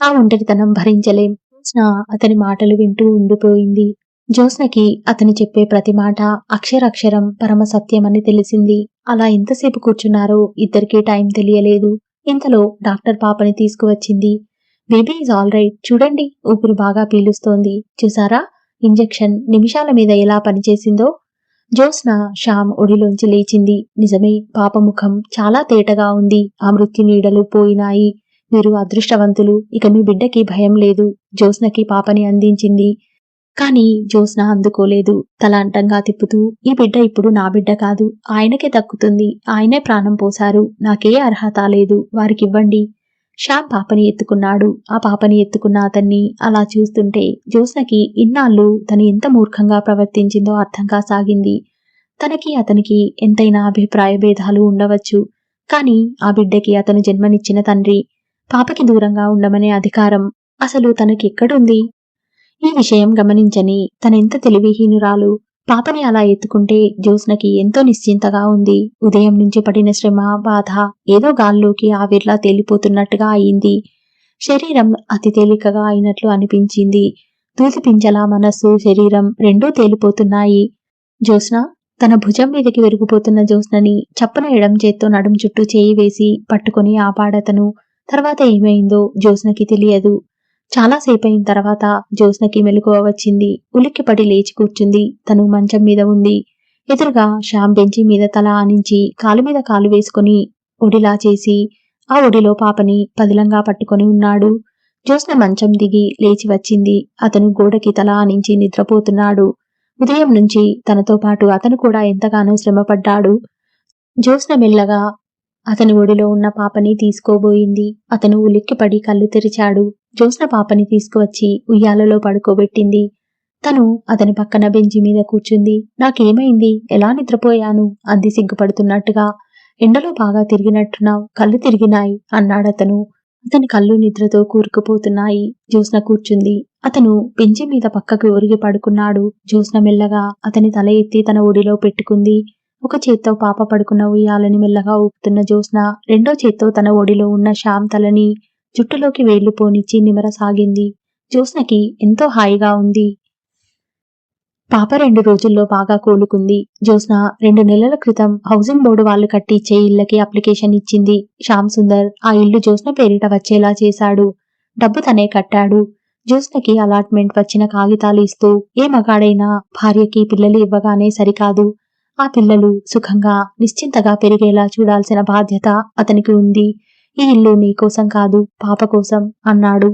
ఆ ఒంటరితనం భరించలేం. జ్యోత్స్న అతని మాటలు వింటూ ఉండిపోయింది. జ్యోత్స్నకి అతను చెప్పే ప్రతి మాట అక్షరక్షరం పరమ సత్యమని తెలిసింది. అలా ఎంతసేపు కూర్చున్నారో ఇద్దరికీ టైం తెలియలేదు. ఇంతలో డాక్టర్ పాపని తీసుకువచ్చింది. బేబీ ఈజ్ ఆల్ రైట్, చూడండి, ఊపిరి బాగా పీలుస్తోంది. చూసారా ఇంజెక్షన్ నిమిషాల మీద ఎలా పనిచేసిందో. జ్యోత్స్న శ్యామ్ ఒడిలోంచి లేచింది. నిజమే, పాప ముఖం చాలా తేటగా ఉంది. ఆ మృత్యు నీడలు పోయినాయి. మీరు అదృష్టవంతులు. ఇక మీ బిడ్డకి భయం లేదు. జ్యోత్స్నకి పాపని అందించింది. కాని జ్యోత్స్న అందుకోలేదు. తల అంటంగా తిప్పుతూ, ఈ బిడ్డ ఇప్పుడు నా బిడ్డ కాదు, ఆయనకే దక్కుతుంది. ఆయనే ప్రాణం పోశారు. నాకే అర్హత లేదు. వారికివ్వండి. శ్యామ్ పాపని ఎత్తుకున్నాడు. ఆ పాపని ఎత్తుకున్న అతన్ని అలా చూస్తుంటే జ్యోత్స్నకి ఇన్నాళ్ళు తను ఎంత మూర్ఖంగా ప్రవర్తించిందో అర్థం కాసాగింది. తనకి అతనికి ఎంతైనా అభిప్రాయ భేదాలు ఉండవచ్చు. కాని ఆ బిడ్డకి అతను జన్మనిచ్చిన తండ్రి. పాపకి దూరంగా ఉండమనే అధికారం అసలు తనకెక్కడుంది? ఈ విషయం గమనించని తనెంత తెలివిహీనురాలు. పాపని అలా ఎత్తుకుంటే జ్యోత్స్నకి ఎంతో నిశ్చింతగా ఉంది. ఉదయం నుంచి పడిన శ్రమ, బాధ ఏదో గాల్లోకి ఆవిర్లా తేలిపోతున్నట్టుగా అయింది. శరీరం అతి తేలికగా అయినట్లు అనిపించింది. దూదిపించలా మనస్సు, శరీరం రెండూ తేలిపోతున్నాయి. జ్యోత్స్న తన భుజం మీదకి విరిగిపోతున్న జ్యోత్స్నని చప్పున ఎడం చేత్తో నడుం చుట్టూ చేయి వేసి పట్టుకుని ఆపాడతను. తర్వాత ఏమైందో జ్యోత్స్నకి తెలియదు. చాలాసేపయిన తర్వాత జ్యోత్స్నకి మెలకువ వచ్చింది. ఉలిక్కిపడి లేచి కూర్చుంది. తను మంచం మీద ఉంది. ఎదురుగా శ్యామ్ బెంచి మీద తల ఆనించి కాలు మీద కాలు వేసుకుని ఒడిలా చేసి ఆ ఒడిలో పాపని పదిలంగా పట్టుకొని ఉన్నాడు. జ్యోత్స్న మంచం దిగి లేచి వచ్చింది. అతను గోడకి తల ఆనించి నిద్రపోతున్నాడు. ఉదయం నుంచి తనతో పాటు అతను కూడా ఎంతగానో శ్రమపడ్డాడు. జ్యోత్స్న మెల్లగా అతని ఒడిలో ఉన్న పాపని తీసుకోబోయింది. అతను ఉలిక్కిపడి కళ్ళు తెరిచాడు. జ్యోత్స్న పాపని తీసుకువచ్చి ఉయ్యాలలో పడుకోబెట్టింది. తను అతని పక్కన బెంచి మీద కూర్చుంది. నాకేమైంది, ఎలా నిద్రపోయాను అంది సిగ్గుపడుతున్నట్టుగా. ఎండలో బాగా తిరిగినట్టున్నావు, కళ్ళు తిరిగినాయి అన్నాడతను. అతని కళ్ళు నిద్రతో కూరుకుపోతున్నాయి. జ్యోత్స్న కూర్చుంది. అతను బెంచి మీద పక్కకు ఒరిగి పడుకున్నాడు. జ్యోత్స్న మెల్లగా అతని తల ఎత్తి తన ఒడిలో పెట్టుకుంది. ఒక చేత్తో పాప పడుకున్న ఉయ్యాలని మెల్లగా ఊపుతున్న జ్యోత్స్న రెండో చేత్తో తన ఒడిలో ఉన్న శ్యామ్ తలని జుట్టులోకి వేళ్లు పోనిచ్చి నిమరసాగింది. జ్యోత్స్నకి ఎంతో హాయిగా ఉంది. పాప 2 రోజుల్లో బాగా కోలుకుంది. జ్యోత్స్న 2 నెలల క్రితం హౌసింగ్ బోర్డు వాళ్ళు కట్టించే ఇళ్లకి అప్లికేషన్ ఇచ్చింది. శ్యామ్ సుందర్ ఆ ఇల్లు జ్యోత్స్న పేరిట వచ్చేలా చేశాడు. డబ్బు తనే కట్టాడు. జ్యోత్స్నకి అలాట్మెంట్ వచ్చిన కాగితాలు ఇస్తూ ఏ మగాడైనా భార్యకి పిల్లలు ఇవ్వగానే సరికాదు. ఆ పిల్లలు సుఖంగా నిశ్చింతగా పెరిగేలా చూడాల్సిన బాధ్యత అతనికి ఉంది. ఈ ఇల్లు నీకోసం కాదు, పాప కోసం అన్నాడు.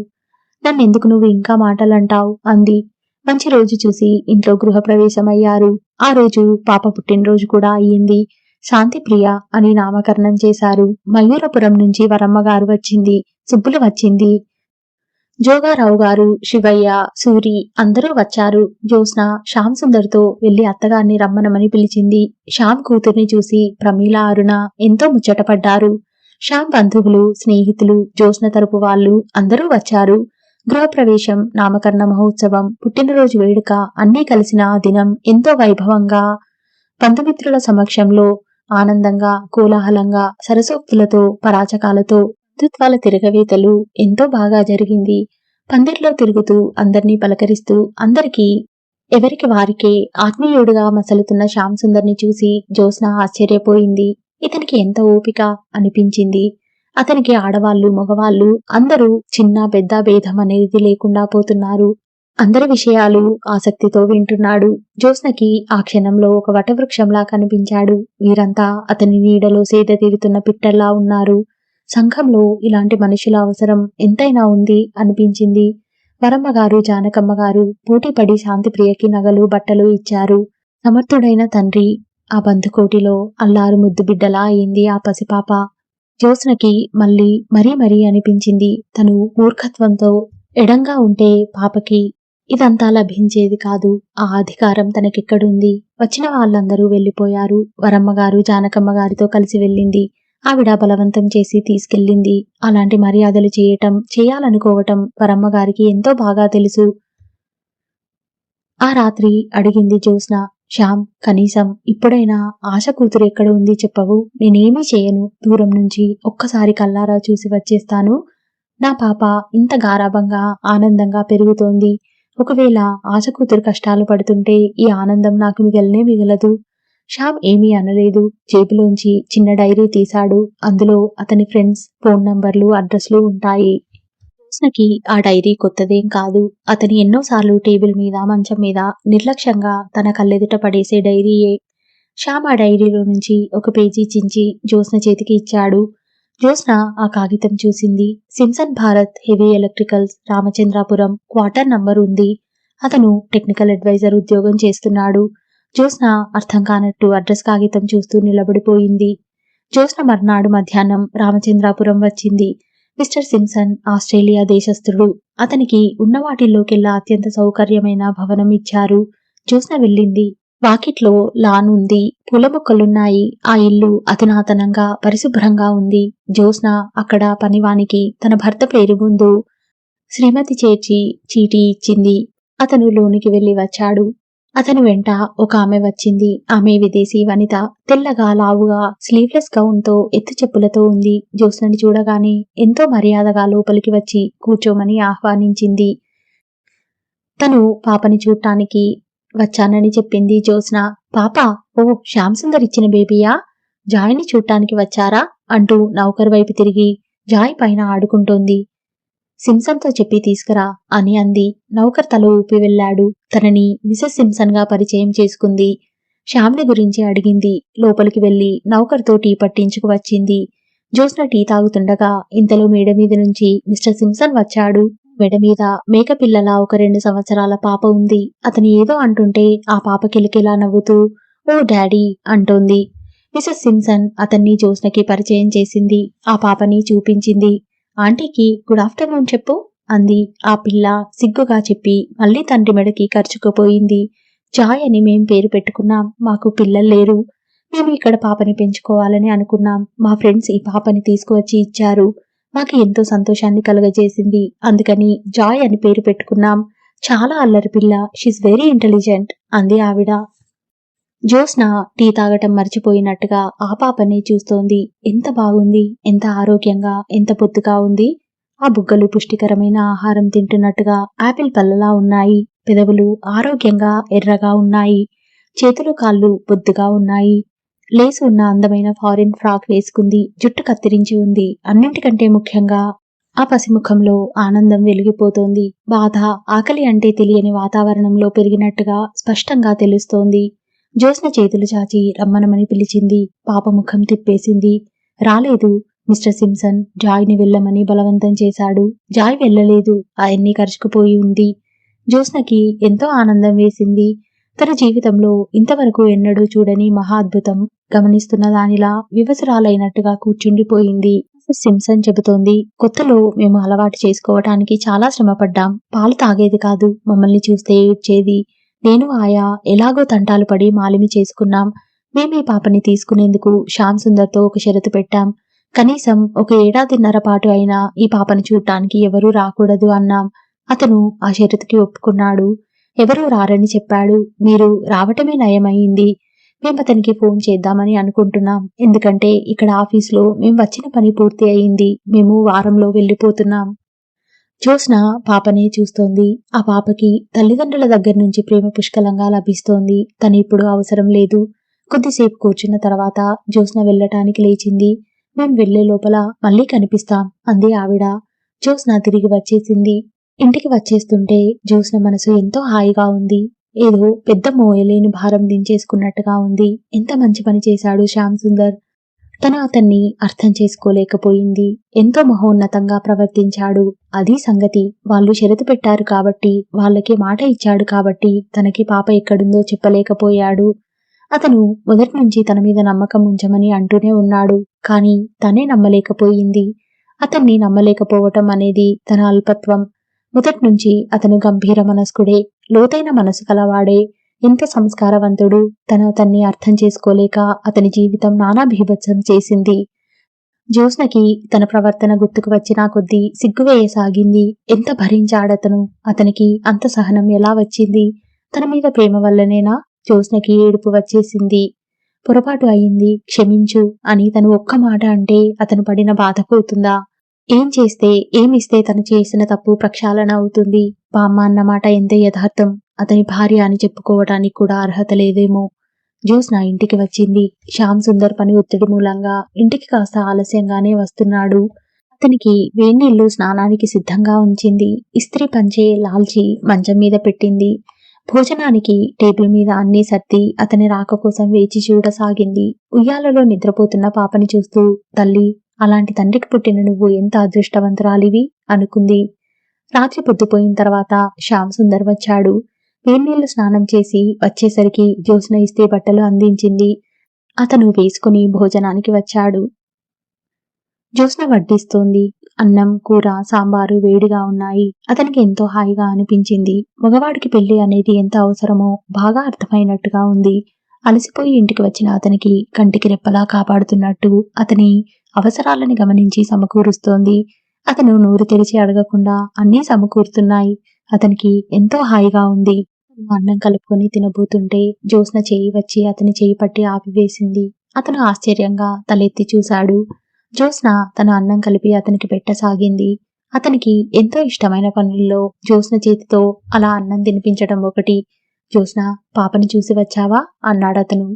నన్నెందుకు నువ్వు ఇంకా మాటలంటావు అంది. మంచి రోజు చూసి ఇంట్లో గృహప్రవేశమయ్యారు. ఆ రోజు పాప పుట్టినరోజు కూడా అయ్యింది. శాంతిప్రియ అని నామకరణం చేశారు. మయూరపురం నుంచి వరమ్మగారు వచ్చింది. సుబ్బులు వచ్చింది. జోగారావు గారు, శివయ్య, సూరి అందరూ వచ్చారు. జ్యోత్స్న శ్యామ్ సుందర్తో వెళ్లి అత్తగారిని రమ్మనమని పిలిచింది. శ్యామ్ కూతుర్ని చూసి ప్రమీల, అరుణ ఎంతో ముచ్చటపడ్డారు. శ్యామ్ బంధువులు, స్నేహితులు, జ్యోత్స్న తరపు వాళ్ళు అందరూ వచ్చారు. గృహప్రవేశం, నామకరణ మహోత్సవం, పుట్టినరోజు వేడుక అన్నీ కలిసిన ఆ దినం ఎంతో వైభవంగా బంధుమిత్రుల సమక్షంలో ఆనందంగా, కోలాహలంగా, సరసోక్తులతో, పరాచకాలతో, బంధుత్వాల తిరగవేతలు ఎంతో బాగా జరిగింది. పందిట్లో తిరుగుతూ అందర్నీ పలకరిస్తూ అందరికీ ఎవరికి వారికే ఆత్మీయుడుగా మసలుతున్న శ్యామ్ సుందర్ని చూసి జ్యోత్స్న ఆశ్చర్యపోయింది. ఇతనికి ఎంత ఓపిక అనిపించింది. అతనికి ఆడవాళ్లు, మగవాళ్లు అందరూ చిన్న పెద్ద భేదం అనేది లేకుండా పోతున్నారు. అందరి విషయాలు ఆసక్తితో వింటున్నాడు. జ్యోత్స్నకి ఆ క్షణంలో ఒక వటవృక్షంలా కనిపించాడు. వీరంతా అతని నీడలో సేద తీరుతున్న పిట్టల్లా ఉన్నారు. సంఘంలో ఇలాంటి మనుషుల అవసరం ఎంతైనా ఉంది అనిపించింది. వరమ్మగారు, జానకమ్మగారు పోటీపడి శాంతిప్రియకి నగలు, బట్టలు ఇచ్చారు. సమర్థుడైన తండ్రి ఆ బంధుకోటిలో అల్లారు ముద్దు బిడ్డలా అయింది ఆ పసిపాప. జ్యోత్స్నకి మరీ అనిపించింది. తను మూర్ఖత్వంతో ఎడంగా ఉంటే పాపకి ఇదంతా లభించేది కాదు. ఆ అధికారం తనకెక్కడుంది? వచ్చిన వాళ్ళందరూ వెళ్లిపోయారు. వరమ్మగారు జానకమ్మగారితో కలిసి వెళ్ళింది. ఆవిడ బలవంతం చేసి తీసుకెళ్ళింది. అలాంటి మర్యాదలు చేయాలనుకోవటం వరమ్మగారికి ఎంతో బాగా తెలుసు. ఆ రాత్రి అడిగింది జ్యోత్స్న, శ్యామ్, కనీసం ఇప్పుడైనా ఆశ కూతురు ఎక్కడ ఉంది చెప్పవు? నేనేమీ చేయను. దూరం నుంచి ఒక్కసారి కల్లారా చూసి వచ్చేస్తాను. నా పాప ఇంత గారాబంగా ఆనందంగా పెరుగుతోంది. ఒకవేళ ఆశ కూతురు కష్టాలు పడుతుంటే ఈ ఆనందం నాకు మిగలదు. శ్యామ్ ఏమీ అనలేదు. జేబులోంచి చిన్న డైరీ తీశాడు. అందులో అతని ఫ్రెండ్స్ ఫోన్ నంబర్లు, అడ్రస్లు ఉంటాయి. జ్యోత్స్నకి ఆ డైరీ కొత్తదేం కాదు. అతని ఎన్నోసార్లు టేబుల్ మీద, మంచం మీద నిర్లక్ష్యంగా తన కళ్ళెదుట పడేసే డైరీయే. శ్యామ్ ఆ డైరీలో నుంచి ఒక పేజీ చించి జ్యోత్స్న చేతికి ఇచ్చాడు. జ్యోత్స్న ఆ కాగితం చూసింది. Simpson Bharat heavy electricals, Ramachandrapuram, quarter number ఉంది. అతను టెక్నికల్ అడ్వైజర్ ఉద్యోగం చేస్తున్నాడు. జ్యోత్స్న అర్థం కానట్టు అడ్రస్ కాగితం చూస్తూ నిలబడిపోయింది. జ్యోత్స్న మర్నాడు మధ్యాహ్నం రామచంద్రాపురం వచ్చింది. మిస్టర్ సిమ్సన్ ఆస్ట్రేలియా దేశస్థుడు. అతనికి ఉన్న వాటిల్లోకెల్లా అత్యంత సౌకర్యమైన భవనం ఇచ్చారు. జ్యోత్స్న వెళ్ళింది. వాకిట్లో లాన్ ఉంది. పూల మొక్కలున్నాయి. ఆ ఇల్లు అధునాతనంగా, పరిశుభ్రంగా ఉంది. జ్యోత్స్న అక్కడ పనివానికి తన భర్త పేరు ముందు శ్రీమతి చేర్చి చీటీ ఇచ్చింది. అతను లోనికి వెళ్లి వచ్చాడు. అతని వెంట ఒక ఆమె వచ్చింది. ఆమె విదేశీ వనిత. తెల్లగా, లావుగా, స్లీవ్లెస్ గౌన్ తో, ఎత్తు చెప్పులతో ఉంది. జ్యోత్స్నని చూడగానే ఎంతో మర్యాదగా లోపలికి వచ్చి కూర్చోమని ఆహ్వానించింది. తను పాపని చూడటానికి వచ్చానని చెప్పింది జ్యోత్స్న. పాప, ఓ శ్యామ్ సుందర్ ఇచ్చిన బేబీయా? జాయ్ని చూడటానికి వచ్చారా? అంటూ నౌకర్ వైపు తిరిగి, జాయ్ పైన ఆడుకుంటోంది. సిమ్సన్తో చెప్పి తీసుకురా అని అంది. నౌకర్ తల ఊపి వెళ్లాడు. తనని మిసెస్ సిమ్సన్ గా పరిచయం చేసుకుంది. శ్యామ్ని గురించి అడిగింది. లోపలికి వెళ్లి నౌకర్తో టీ పట్టించుకు వచ్చింది. జ్యోత్స్న టీ తాగుతుండగా ఇంతలో మేడ మీద నుంచి మిస్టర్ సిమ్సన్ వచ్చాడు. మెడ మీద మేకపిల్లలా ఒక 2 సంవత్సరాల పాప ఉంది. అతను ఏదో అంటుంటే ఆ పాప కిలకిలా నవ్వుతూ ఓ డాడీ అంటోంది. మిసెస్ సిమ్సన్ అతన్ని జ్యోత్స్నకి పరిచయం చేసింది. ఆ పాపని చూపించింది. ఆంటీకి గుడ్ ఆఫ్టర్నూన్ చెప్పు అంది. ఆ పిల్ల సిగ్గుగా చెప్పి మళ్ళీ తండ్రి మెడకి ఖర్చుకుపోయింది. జాయ్ అని మేం పేరు పెట్టుకున్నాం. మాకు పిల్లలు లేరు. మేము ఇక్కడ పాపని పెంచుకోవాలని అనుకున్నాం. మా ఫ్రెండ్స్ ఈ పాపని తీసుకువచ్చి ఇచ్చారు. మాకు ఎంతో సంతోషాన్ని కలుగజేసింది. అందుకని జాయ్ అని పేరు పెట్టుకున్నాం. చాలా అల్లరి పిల్ల. షీస్ వెరీ ఇంటెలిజెంట్ అంది ఆవిడ. జ్యోత్స్న టీ తాగటం మర్చిపోయినట్టుగా ఆ పాపని చూస్తోంది. ఎంత బాగుంది, ఎంత ఆరోగ్యంగా, ఎంత బొద్దుగా ఉంది. ఆ బుగ్గలు పుష్టికరమైన ఆహారం తింటున్నట్టుగా ఆపిల్ పళ్ళలా ఉన్నాయి. పెదవులు ఆరోగ్యంగా ఎర్రగా ఉన్నాయి. చేతులు కాళ్ళు బొద్దుగా ఉన్నాయి. లేసు ఉన్న అందమైన ఫారిన్ ఫ్రాక్ వేసుకుంది. జుట్టు కత్తిరించి ఉంది. అన్నింటికంటే ముఖ్యంగా ఆ పసిముఖంలో ఆనందం వెలిగిపోతోంది. బాధ, ఆకలి అంటే తెలియని వాతావరణంలో పెరిగినట్టుగా స్పష్టంగా తెలుస్తోంది. జ్యోత్స్న చేతులు చాచి రమ్మనమని పిలిచింది. పాప ముఖం తిప్పేసింది. రాలేదు. మిస్టర్ సిమ్సన్ జాయ్ని వెళ్ళమని బలవంతం చేశాడు. జాయ్ వెళ్ళలేదు. ఆయన్ని కరుచుకుపోయి ఉంది. జ్యోత్స్నకి ఎంతో ఆనందం వేసింది. తన జీవితంలో ఇంతవరకు ఎన్నడూ చూడని మహా అద్భుతం గమనిస్తున్న దానిలా వివసురాలైనట్టుగా కూర్చుండిపోయింది. సిమ్సన్ చెబుతోంది, కొత్తలో మేము అలవాటు చేసుకోవటానికి చాలా శ్రమపడ్డాం. పాలు తాగేది కాదు. మమ్మల్ని చూస్తే ఏడ్చేది. నేను ఆయా ఎలాగో తంటాలు పడి మాలిమి చేసుకున్నాం. మేమీ పాపని తీసుకునేందుకు శ్యామ్ సుందర్తో ఒక షరతు పెట్టాం. కనీసం ఒక 1.5 ఏళ్ల పాటు అయినా ఈ పాపని చూడటానికి ఎవరూ రాకూడదు అన్నాం. అతను ఆ షరతుకి ఒప్పుకున్నాడు. ఎవరూ రారని చెప్పాడు. మీరు రావటమే నయమయింది. మేమతనికి ఫోన్ చేద్దామని అనుకుంటున్నాం. ఎందుకంటే ఇక్కడ ఆఫీస్లో మేం వచ్చిన పని పూర్తి అయింది. మేము వారంలో వెళ్ళిపోతున్నాం. జ్యోత్స్న పాపనే చూస్తోంది. ఆ పాపకి తల్లిదండ్రుల దగ్గర నుంచి ప్రేమ పుష్కలంగా లభిస్తోంది. తనిప్పుడు అవసరం లేదు. కొద్దిసేపు కూర్చున్న తర్వాత జ్యోత్స్న వెళ్ళటానికి లేచింది. మేం వెళ్లే లోపల మళ్ళీ కనిపిస్తాం అంది ఆవిడ. జ్యోత్స్న తిరిగి వచ్చేసింది. ఇంటికి వచ్చేస్తుంటే జ్యోత్స్న మనసు ఎంతో హాయిగా ఉంది. ఏదో పెద్ద మోయలేని భారం దించేసుకున్నట్టుగా ఉంది. ఎంత మంచి పని చేశాడు శ్యామ్ సుందర్. తను అతన్ని అర్థం చేసుకోలేకపోయింది. ఎంతో మహోన్నతంగా ప్రవర్తించాడు. అది సంగతి. వాళ్ళు షరతు పెట్టారు కాబట్టి, వాళ్ళకి మాట ఇచ్చాడు కాబట్టి తనకి పాప ఎక్కడుందో చెప్పలేకపోయాడు. అతను మొదటి నుంచి తన మీద నమ్మకం ఉంచమని అంటూనే ఉన్నాడు. కానీ తనే నమ్మలేకపోయింది. అతన్ని నమ్మలేకపోవటం అనేది తన అల్పత్వం. మొదటి నుంచి అతను గంభీర మనస్కుడే, లోతైన మనసు కలవాడే, ఎంత సంస్కారవంతుడు. తను అతన్ని అర్థం చేసుకోలేక అతని జీవితం నానా బీభత్సం చేసింది. జ్యోత్స్నకి తన ప్రవర్తన గుర్తుకు వచ్చినా కొద్దీ సిగ్గువేయసాగింది. ఎంత భరించాడతను. అతనికి అంత సహనం ఎలా వచ్చింది? తన మీద ప్రేమ వల్లనేనా? జ్యోత్స్నకి ఏడుపు వచ్చేసింది. పొరపాటు అయింది, క్షమించు అని తను ఒక్క మాట అంటే అతను పడిన బాధ పోతుందా? ఏం చేస్తే, ఏమిస్తే తను చేసిన తప్పు ప్రక్షాళన అవుతుంది? బామ్మ అన్నమాట ఎంత యథార్థం. అతని భార్య అని చెప్పుకోవటానికి కూడా అర్హత లేదేమో. జ్యోత్స్న ఇంటికి వచ్చింది. శ్యామ్ సుందర్ పని ఒత్తిడి మూలంగా ఇంటికి కాస్త ఆలస్యంగానే వస్తున్నాడు. అతనికి వేన్నీళ్లు స్నానానికి సిద్ధంగా ఉంచింది. ఇస్త్రీ పంచే లాల్చి మంచం మీద పెట్టింది. భోజనానికి టేబుల్ మీద అన్నీ సర్ది అతని రాక కోసం వేచి చూడసాగింది. ఉయ్యాలలో నిద్రపోతున్న పాపని చూస్తూ, తల్లి, అలాంటి తండ్రికి పుట్టిన నువ్వు ఎంత అదృష్టవంతురాలివి అనుకుంది. రాత్రి పొద్దుపోయిన తర్వాత శ్యామ్ సుందర్ వచ్చాడు. వేన్నీళ్లు స్నానం చేసి వచ్చేసరికి జ్యోత్స్న ఇస్త్రీ బట్టలు అందించింది. అతను వేసుకుని భోజనానికి వచ్చాడు. జ్యోత్స్న వడ్డిస్తోంది. అన్నం, కూర, సాంబారు వేడిగా ఉన్నాయి. అతనికి ఎంతో హాయిగా అనిపించింది. మగవాడికి పెళ్లి అనేది ఎంత అవసరమో బాగా అర్థమైనట్టుగా ఉంది. అలసిపోయి ఇంటికి వచ్చిన అతనికి కంటికి రెప్పలా కాపాడుతున్నట్టు అతని అవసరాలని గమనించి సమకూరుస్తోంది. అతను నోరు తెరిచి అడగకుండా అన్నీ సమకూరుతున్నాయి. అతనికి ఎంతో హాయిగా ఉంది. అన్నం కలుపుకొని తినబోతుంటే జ్యోత్స్న చేయి వచ్చి అతని చేయి పట్టి ఆపివేసింది. అతను ఆశ్చర్యంగా తలెత్తి చూశాడు. జ్యోత్స్న తన అన్నం కలిపి అతనికి పెట్టసాగింది. అతనికి ఎంతో ఇష్టమైన పనుల్లో జ్యోత్స్న చేతితో అలా అన్నం తినిపించడం ఒకటి. జ్యోత్స్న, పాపని చూసి వచ్చావా అన్నాడతను.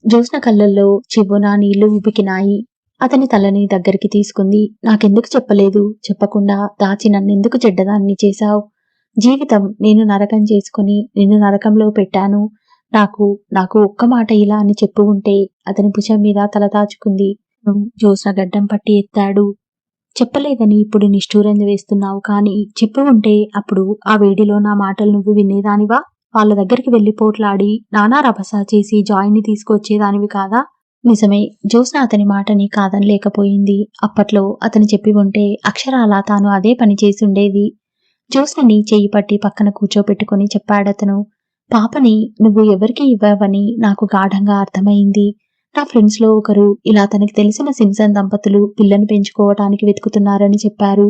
జ్యోత్స్న కళ్ళల్లో చివ్వున నీళ్లు ఉబికినాయి. అతని తలని దగ్గరికి తీసుకుంది. నాకెందుకు చెప్పలేదు? చెప్పకుండా దాచి నన్నెందుకు చెడ్డదాన్ని చేశావు? జీవితం నేను నరకం చేసుకుని నిన్ను నరకంలో పెట్టాను. నాకు నాకు ఒక్క మాట ఇలా అని చెప్పు ఉంటే. అతని భుజం మీద తల దాచుకుంది. జ్యోత్స్న గడ్డం పట్టి ఎత్తాడు. చెప్పలేదని ఇప్పుడు నిష్ఠూరం వేస్తున్నావు, కానీ చెప్పు ఉంటే అప్పుడు ఆ వేడిలో నా మాటలు నువ్వు వినేదానివా? వాళ్ళ దగ్గరికి వెళ్లి పోట్లాడి నానా రభస చేసి జాయిని తీసుకొచ్చేదానివి కాదా? నిజమే. జ్యోత్స్న అతని మాటని కాదనలేకపోయింది. అప్పట్లో అతను చెప్పి ఉంటే అక్షరాలా తాను అదే పని చేసుండేది. జ్యోత్స్నని చెయ్యి పట్టి పక్కన కూర్చోపెట్టుకుని చెప్పాడతను. పాపని నువ్వు ఎవరికి ఇవ్వవని నాకు గాఢంగా అర్థమైంది. నా ఫ్రెండ్స్ లో ఒకరు ఇలా తనకి తెలిసిన సింప్సన్ దంపతులు పిల్లని పెంచుకోవటానికి వెతుకుతున్నారని చెప్పారు.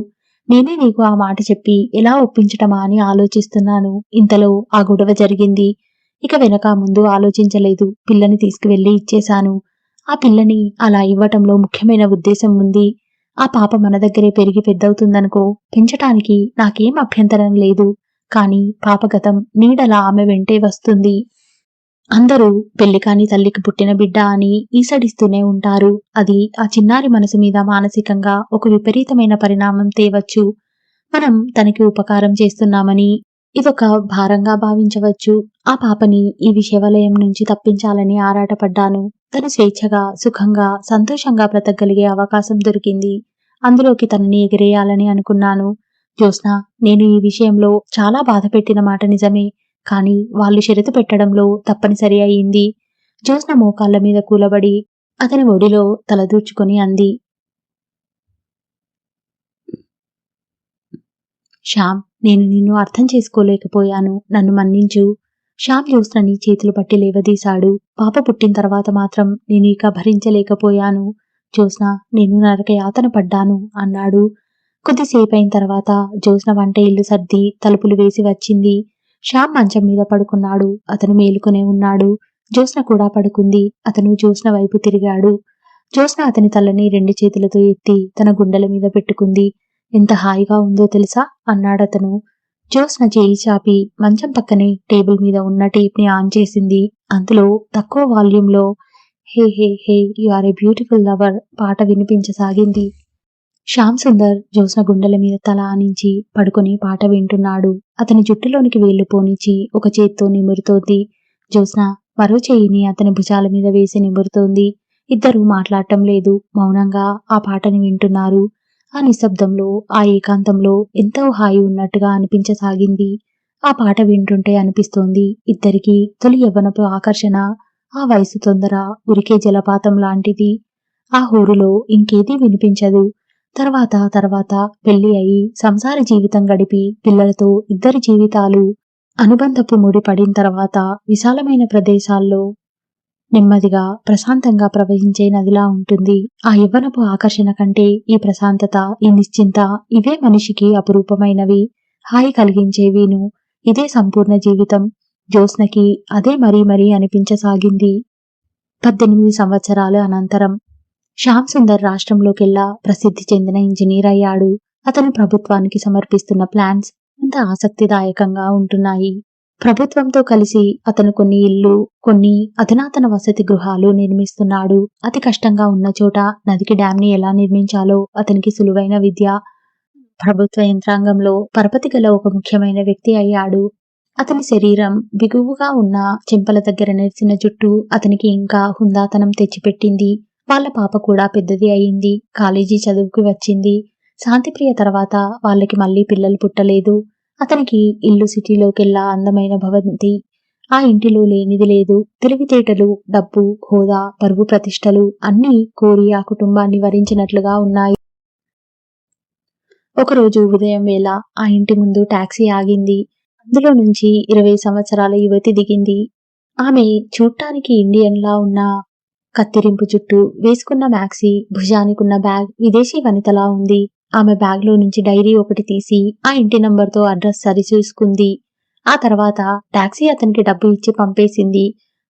నేనే నీకు ఆ మాట చెప్పి ఎలా ఒప్పించటమా అని ఆలోచిస్తున్నాను. ఇంతలో ఆ గొడవ జరిగింది. ఇక వెనక ముందు ఆలోచించలేదు. పిల్లని తీసుకువెళ్లి ఇచ్చేశాను. ఆ పిల్లని అలా ఇవ్వటంలో ముఖ్యమైన ఉద్దేశం ఉంది. ఆ పాప మన దగ్గరే పెరిగి పెద్దవుతుందనుకో, పెంచటానికి నాకేం అభ్యంతరం లేదు. కాని పాప గతం నీడలా ఆమె వెంటే వస్తుంది. అందరూ పెళ్లికాని తల్లికి పుట్టిన బిడ్డ అని ఈసడిస్తూనే ఉంటారు. అది ఆ చిన్నారి మనసు మీద మానసికంగా ఒక విపరీతమైన పరిణామం తేవచ్చు. మనం తనకి ఉపకారం చేస్తున్నామని ఇదొక భారంగా భావించవచ్చు. ఆ పాపని ఈ విషవలయం నుంచి తప్పించాలని ఆరాటపడ్డాను. తను స్వేచ్ఛగా, సుఖంగా, సంతోషంగా బ్రతకగలిగే అవకాశం దొరికింది. అందులోకి తనని ఎగిరేయాలని అనుకున్నాను. జ్యోత్స్న, నేను ఈ విషయంలో చాలా బాధపెట్టిన మాట నిజమే. కాని వాళ్ళు షరతు పెట్టడంలో తప్పనిసరి అయింది. జ్యోత్స్న మోకాళ్ల మీద కూలబడి అతని ఒడిలో తలదూర్చుకుని అంది. శ్యామ్, నేను నిన్ను అర్థం చేసుకోలేకపోయాను. నన్ను మన్నించు. శ్యామ్ జ్యోత్స్నని చేతులు పట్టి లేవదీశాడు. పాప పుట్టిన తర్వాత మాత్రం నేను ఇక భరించలేకపోయాను. జ్యోత్స్న, నేను నరక యాతన పడ్డాను అన్నాడు. కొద్దిసేపు అయిన తర్వాత జ్యోత్స్న వంట ఇల్లు సర్ది తలుపులు వేసి వచ్చింది. శ్యామ్ మంచం మీద పడుకున్నాడు. అతను మేలుకునే ఉన్నాడు. జ్యోత్స్న కూడా పడుకుంది. అతను జ్యోత్స్న వైపు తిరిగాడు. జ్యోత్స్న అతని తలని 2 చేతులతో ఎత్తి తన గుండెల మీద పెట్టుకుంది. ఎంత హాయిగా ఉందో తెలుసా అన్నాడతను. జ్యోత్స్న చేయి చాపి మంచం పక్కనే టేబుల్ మీద ఉన్న టేప్ ని ఆన్ చేసింది. అందులో తక్కువ వాల్యూంలో hey hey hey you are a beautiful lover పాట వినిపించసాగింది. శ్యామ్ సుందర్ జ్యోత్స్న గుండెల మీద తల ఆనించి పడుకొని పాట వింటున్నాడు. అతని జుట్టులోనికి వేళ్లు పోనిచ్చి ఒక చేత్తో నిమురుతోంది. జ్యోత్స్న మరో చేయిని అతని భుజాల మీద వేసి నిమురుతోంది. ఇద్దరూ మాట్లాడటం లేదు. మౌనంగా ఆ పాటని వింటున్నారు. ఆ నిశ్శబ్దంలో, ఆ ఏకాంతంలో ఎంతో హాయి ఉన్నట్టుగా అనిపించసాగింది. ఆ పాట వింటుంటే అనిపిస్తోంది ఇద్దరికీ తొలి యవ్వనపు ఆకర్షణ, ఆ వయసు తొందర ఉరికే జలపాతం లాంటిది. ఆ హోరులో ఇంకేదీ వినిపించదు. తర్వాత పెళ్లి అయి సంసార జీవితం గడిపి పిల్లలతో ఇద్దరి జీవితాలు అనుబంధపు ముడి పడిన తర్వాత విశాలమైన ప్రదేశాల్లో నెమ్మదిగా ప్రశాంతంగా ప్రవహించే నదిలా ఉంటుంది. ఆ యవ్వనపు ఆకర్షణ కంటే ఈ ప్రశాంతత, ఈ నిశ్చింత ఇవే మనిషికి అపురూపమైనవి, హాయి కలిగించేవిను. ఇదే సంపూర్ణ జీవితం. జ్యోత్స్నకి అదే మరీ అనిపించసాగింది. 18 సంవత్సరాల అనంతరం శ్యామ్ సుందర్ రాష్ట్రంలోకెల్లా ప్రసిద్ధి చెందిన ఇంజనీర్ అయ్యాడు. అతను ప్రభుత్వానికి సమర్పిస్తున్న ప్లాన్స్ అంత ఆసక్తిదాయకంగా ఉంటున్నాయి. ప్రభుత్వంతో కలిసి అతను కొన్ని ఇళ్ళు, కొన్ని అధునాతన వసతి గృహాలు నిర్మిస్తున్నాడు. అతి కష్టంగా ఉన్న చోట నదికి డ్యామ్ ని ఎలా నిర్మించాలో అతనికి సులువైన విద్య. ప్రభుత్వ యంత్రాంగంలో పరపతి గల ఒక ముఖ్యమైన వ్యక్తి అయ్యాడు. అతని శరీరం బిగువుగా ఉన్న చెంపల దగ్గర నెరిసిన జుట్టు అతనికి ఇంకా హుందాతనం తెచ్చిపెట్టింది. వాళ్ళ పాప కూడా పెద్దది అయింది. కాలేజీ చదువుకి వచ్చింది. శాంతిప్రియ తర్వాత వాళ్ళకి మళ్ళీ పిల్లలు పుట్టలేదు. అతనికి ఇల్లు సిటీలోకెల్లా అందమైన భవంతి. ఆ ఇంటిలో లేనిది లేదు. తెలివితేటలు, డబ్బు, హోదా, పరువు ప్రతిష్టలు అన్నీ కోరి ఆ కుటుంబాన్ని వరించినట్లుగా ఉన్నాయి. ఒకరోజు ఉదయం వేళ ఆ ఇంటి ముందు టాక్సీ ఆగింది. అందులో నుంచి 20 సంవత్సరాల యువతి దిగింది. ఆమె చూడ్డానికి ఇండియన్లా ఉన్న కత్తిరింపు జుట్టు, వేసుకున్న మ్యాక్సీ, భుజానికున్న బ్యాగ్ విదేశీ వనితలా ఉంది. ఆమె బ్యాగ్లో నుంచి డైరీ ఒకటి తీసి ఆ ఇంటి నంబర్తో అడ్రస్ సరిచూసుకుంది. ఆ తర్వాత టాక్సీ అతనికి డబ్బు ఇచ్చి పంపేసింది.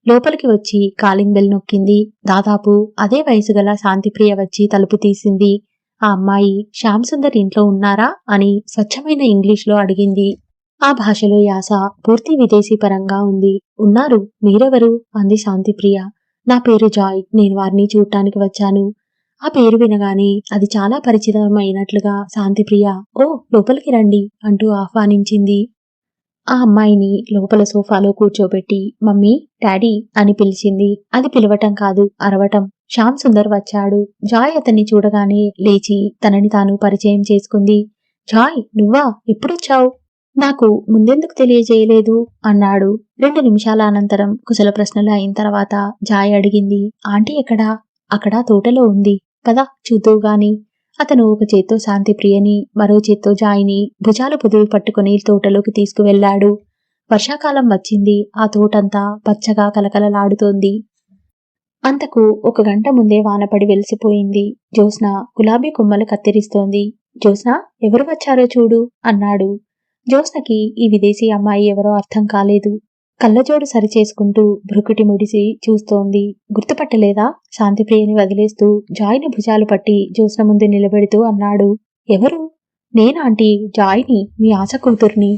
లోపలికి వచ్చి కాలింగ్ బెల్ నొక్కింది. దాదాపు అదే వయసు గల శాంతిప్రియ వచ్చి తలుపు తీసింది. ఆ అమ్మాయి శ్యామ్ సుందర్ ఇంట్లో ఉన్నారా అని స్వచ్ఛమైన ఇంగ్లీష్లో అడిగింది. ఆ భాషలో యాస పూర్తి విదేశీ పరంగా ఉంది. ఉన్నారు, మీరెవరు అంది శాంతిప్రియ. నా పేరు జాయ్, నేను వారిని చూడటానికి వచ్చాను. ఆ పేరు వినగానే అది చాలా పరిచితమైనట్లుగా శాంతిప్రియ ఓ లోపలికి రండి అంటూ ఆహ్వానించింది. ఆ అమ్మాయిని లోపల సోఫాలో కూర్చోబెట్టి మమ్మీ, డాడీ అని పిలిచింది. అది పిలవటం కాదు, అరవటం. శ్యామ్ సుందర్ వచ్చాడు. జాయ్ అతన్ని చూడగానే లేచి తనని తాను పరిచయం చేసుకుంది. జాయ్, నువ్వా? ఎప్పుడొచ్చావు? నాకు ముందెందుకు తెలియజేయలేదు అన్నాడు. 2 నిమిషాల అనంతరం కుశల ప్రశ్నలు అయిన తర్వాత జాయ్ అడిగింది, ఆంటీ ఎక్కడా? అక్కడ తోటలో ఉంది, పద చూద్దువుగాని. అతను ఒక చేత్తో శాంతిప్రియని, మరో చేత్తో జాయ్ని భుజాలు పొదివి పట్టుకుని తోటలోకి తీసుకువెళ్లాడు. వర్షాకాలం వచ్చింది. ఆ తోటంతా పచ్చగా కలకలలాడుతోంది. అంతకు 1 గంట ముందే వానపడి వెలిసిపోయింది. జ్యోత్స్న గులాబీ కొమ్మలు కత్తిరిస్తోంది. జ్యోత్స్న, ఎవరు వచ్చారో చూడు అన్నాడు. జ్యోత్స్నకి ఈ విదేశీ అమ్మాయి ఎవరో అర్థం కాలేదు. కళ్ళజోడు సరిచేసుకుంటూ భ్రుకుటి ముడిసి చూస్తోంది. గుర్తుపట్టలేదా? శాంతిప్రియని వదిలేస్తూ జాయ్ని భుజాలు పట్టి జ్యోత్స్న ముందు నిలబెడుతూ అన్నాడు. ఎవరు? నేనాంటీ, జాయ్ని, మీ ఆశ కూతుర్ని.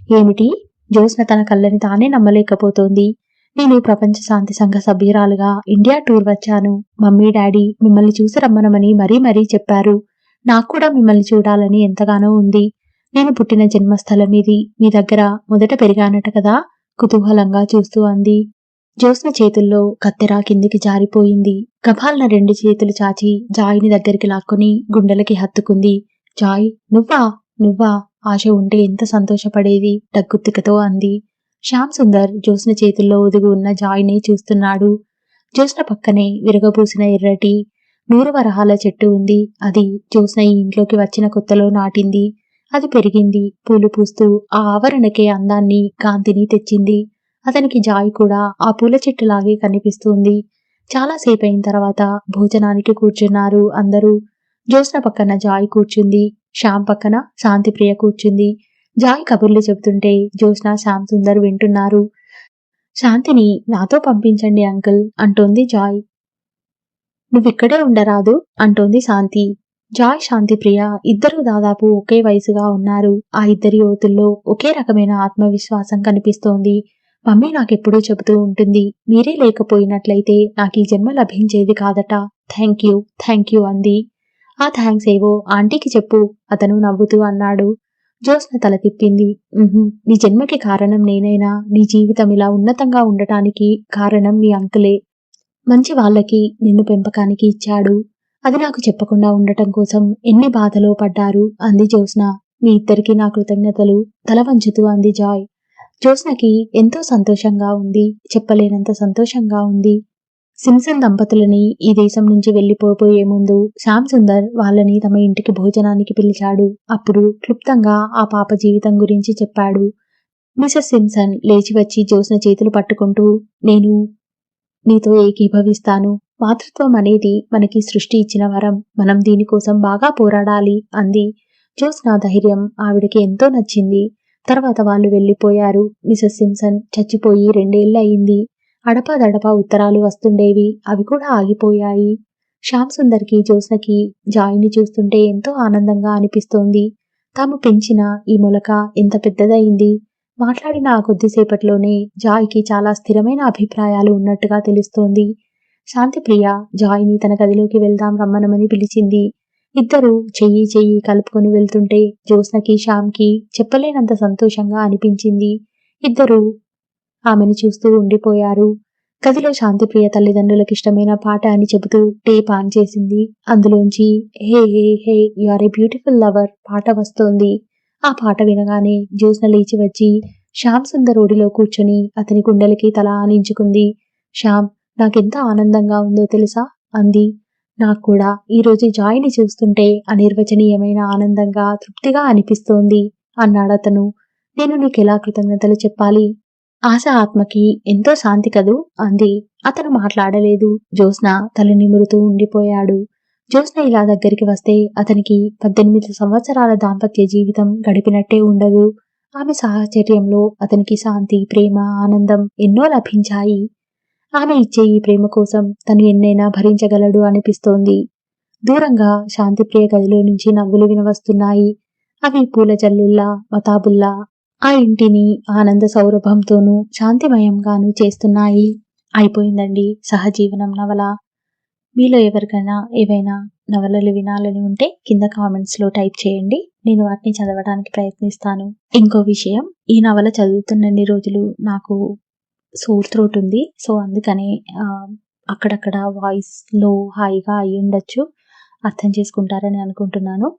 ఏమిటి? జ్యోత్స్న తన కళ్ళని తానే నమ్మలేకపోతోంది. నేను ప్రపంచ శాంతి సంఘ సభ్యురాలుగా ఇండియా టూర్ వచ్చాను. మమ్మీ డాడీ మిమ్మల్ని చూసి రమ్మనమని మరీ చెప్పారు. నాకు కూడా మిమ్మల్ని చూడాలని ఎంతగానో ఉంది. నేను పుట్టిన జన్మస్థలం ఇది. మీ దగ్గర మొదట పెరిగానట కదా? కుతూహలంగా చూస్తూ అంది. జ్యోత్స్న చేతుల్లో కత్తెర కిందికి జారిపోయింది. గభాల్న 2 చేతులు చాచి జాయ్ని దగ్గరికి లాక్కొని గుండెలకి హత్తుకుంది. జాయ్, నువ్వా? ఆశ ఉంటే ఎంత సంతోషపడేది డగ్గుత్తికతో అంది. శ్యామ్ సుందర్ జ్యోత్స్న చేతుల్లో ఒదిగి ఉన్న జాయ్ని చూస్తున్నాడు. జ్యోత్స్న పక్కనే విరగబూసిన ఎర్రటి 100 వరహాల చెట్టు ఉంది. అది జ్యోత్స్న ఈ ఇంట్లోకి వచ్చిన కొత్తలో నాటింది. అది పెరిగింది, పూలు పూస్తూ ఆ ఆవరణకే అందాన్ని, కాంతిని తెచ్చింది. అతనికి జాయ్ కూడా ఆ పూల చెట్టులాగే కనిపిస్తుంది. చాలాసేపయిన తర్వాత భోజనానికి కూర్చున్నారు అందరూ. జ్యోత్స్న పక్కన జాయ్ కూర్చుంది. శ్యామ్ పక్కన శాంతిప్రియ కూర్చుంది. జాయ్ కబుర్లు చెబుతుంటే జ్యోత్స్న శ్యామ్ సుందర్ వింటున్నారు. శాంతిని నాతో పంపించండి అంకుల్ అంటోంది జాయ్. నువ్విక్కడే ఉండరాదు అంటోంది శాంతి. జాయ్ శాంతిప్రియ ఇద్దరూ దాదాపు ఒకే వయసుగా ఉన్నారు. ఆ ఇద్దరి యువతుల్లో ఒకే రకమైన ఆత్మవిశ్వాసం కనిపిస్తోంది. మమ్మీ నాకెప్పుడూ చెబుతూ ఉంటుంది, మీరే లేకపోయినట్లయితే నాకీ జన్మ లభించేది కాదట. థ్యాంక్ యూ అంది. ఆ థ్యాంక్స్ ఏవో ఆంటీకి చెప్పు అతను నవ్వుతూ అన్నాడు. జ్యోత్స్న తల తిప్పింది. నీ జన్మకి కారణం నేనైనా నీ జీవితం ఇలా ఉన్నతంగా ఉండటానికి కారణం మీ అంకులే. మంచి వాళ్ళకి నిన్ను పెంపకానికి ఇచ్చాడు. అది నాకు చెప్పకుండా ఉండటం కోసం ఎన్ని బాధలో పడ్డారు అంది జ్యోత్స్న. మీ ఇద్దరికీ నా కృతజ్ఞతలు తల వంచుతూ అంది జాయ్. జ్యోత్స్నకి ఎంతో సంతోషంగా ఉంది. చెప్పలేనంత సంతోషంగా ఉంది. సింప్సన్ దంపతులని ఈ దేశం నుంచి వెళ్లిపోబోయే ముందు శ్యామ్ సుందర్ వాళ్ళని తమ ఇంటికి భోజనానికి పిలిచాడు. అప్పుడు క్లుప్తంగా ఆ పాప జీవితం గురించి చెప్పాడు. మిసెస్ సింప్సన్ లేచి వచ్చి జ్యోత్స్న చేతులు పట్టుకుంటూ, నేను నీతో ఏకీభవిస్తాను. మాతృత్వం అనేది మనకి సృష్టి ఇచ్చిన వరం. మనం దీనికోసం బాగా పోరాడాలి అంది. జ్యోత్స్న ధైర్యం ఆవిడకి ఎంతో నచ్చింది. తర్వాత వాళ్ళు వెళ్లిపోయారు. మిసెస్ సింప్సన్ చచ్చిపోయి 2 ఏళ్లయింది. అడపాదడపా ఉత్తరాలు వస్తుండేవి. అవి కూడా ఆగిపోయాయి. శ్యామ్ సుందర్కి జ్యోత్స్నకి జాయ్ని చూస్తుంటే ఎంతో ఆనందంగా అనిపిస్తోంది. తాము పెంచిన ఈ మొలక ఎంత పెద్దదయింది. మాట్లాడిన ఆ కొద్దిసేపట్లోనే జాయ్కి చాలా స్థిరమైన అభిప్రాయాలు ఉన్నట్టుగా తెలుస్తోంది. శాంతిప్రియ జాయ్ని తన గదిలోకి వెళ్దాం రమ్మనమని పిలిచింది. ఇద్దరూ చెయ్యి కలుపుకొని వెళ్తుంటే జ్యోత్స్నకి శ్యామ్కి చెప్పలేనంత సంతోషంగా అనిపించింది. ఇద్దరూ ఆమెను చూస్తూ ఉండిపోయారు. గదిలో శాంతిప్రియ తల్లిదండ్రులకిష్టమైన పాట అని చెబుతూ టేప్ ఆన్ చేసింది. అందులోంచి hey hey hey you are a beautiful lover పాట వస్తోంది. ఆ పాట వినగానే జ్యోత్స్న లేచి వచ్చి శ్యామ్ సుందర్ ఒడిలో కూర్చొని అతని గుండెలకి తల ఆనించుకుంది. శ్యామ్, నాకెంత ఆనందంగా ఉందో తెలుసా అంది. నాకు కూడా ఈరోజు జాయ్ని చూస్తుంటే అనిర్వచనీయమైన ఆనందంగా తృప్తిగా అనిపిస్తోంది అన్నాడతను. నేను నీకెలా కృతజ్ఞతలు చెప్పాలి? ఆశ ఆత్మకి ఎంతో శాంతి కదూ అంది. అతను మాట్లాడలేదు. జ్యోత్స్న తల నిమురుతూ ఉండిపోయాడు. జ్యోత్స్న ఇలా దగ్గరికి వస్తే అతనికి 18 సంవత్సరాల దాంపత్య జీవితం గడిపినట్టే ఉండదు. ఆమె సాహచర్యంలో అతనికి శాంతి, ప్రేమ, ఆనందం ఎన్నో లభించాయి. ఆమె ఇచ్చే ఈ ప్రేమ కోసం తను ఎన్నైనా భరించగలడు అనిపిస్తోంది. దూరంగా శాంతిప్రియ గదిలో నుంచి నవ్వులు వినవస్తున్నాయి. అవి పూల జల్లుల్లా, మతాబుల్లా ఆ ఇంటిని ఆనంద సౌరభంతోనూ శాంతిమయంగానూ చేస్తున్నాయి. అయిపోయిందండి సహజీవనం నవల. మీలో ఎవరికైనా ఏవైనా నవలలు వినాలని ఉంటే కింద కామెంట్స్లో టైప్ చేయండి. నేను వాటిని చదవడానికి ప్రయత్నిస్తాను. ఇంకో విషయం, ఈ నవల చదువుతున్నన్ని రోజులు నాకు సోర్ థ్రోట్ ఉంది. సో అందుకనే అక్కడక్కడ వాయిస్ లో హాయిగా అయి ఉండొచ్చు. అర్థం చేసుకుంటారని అనుకుంటున్నాను.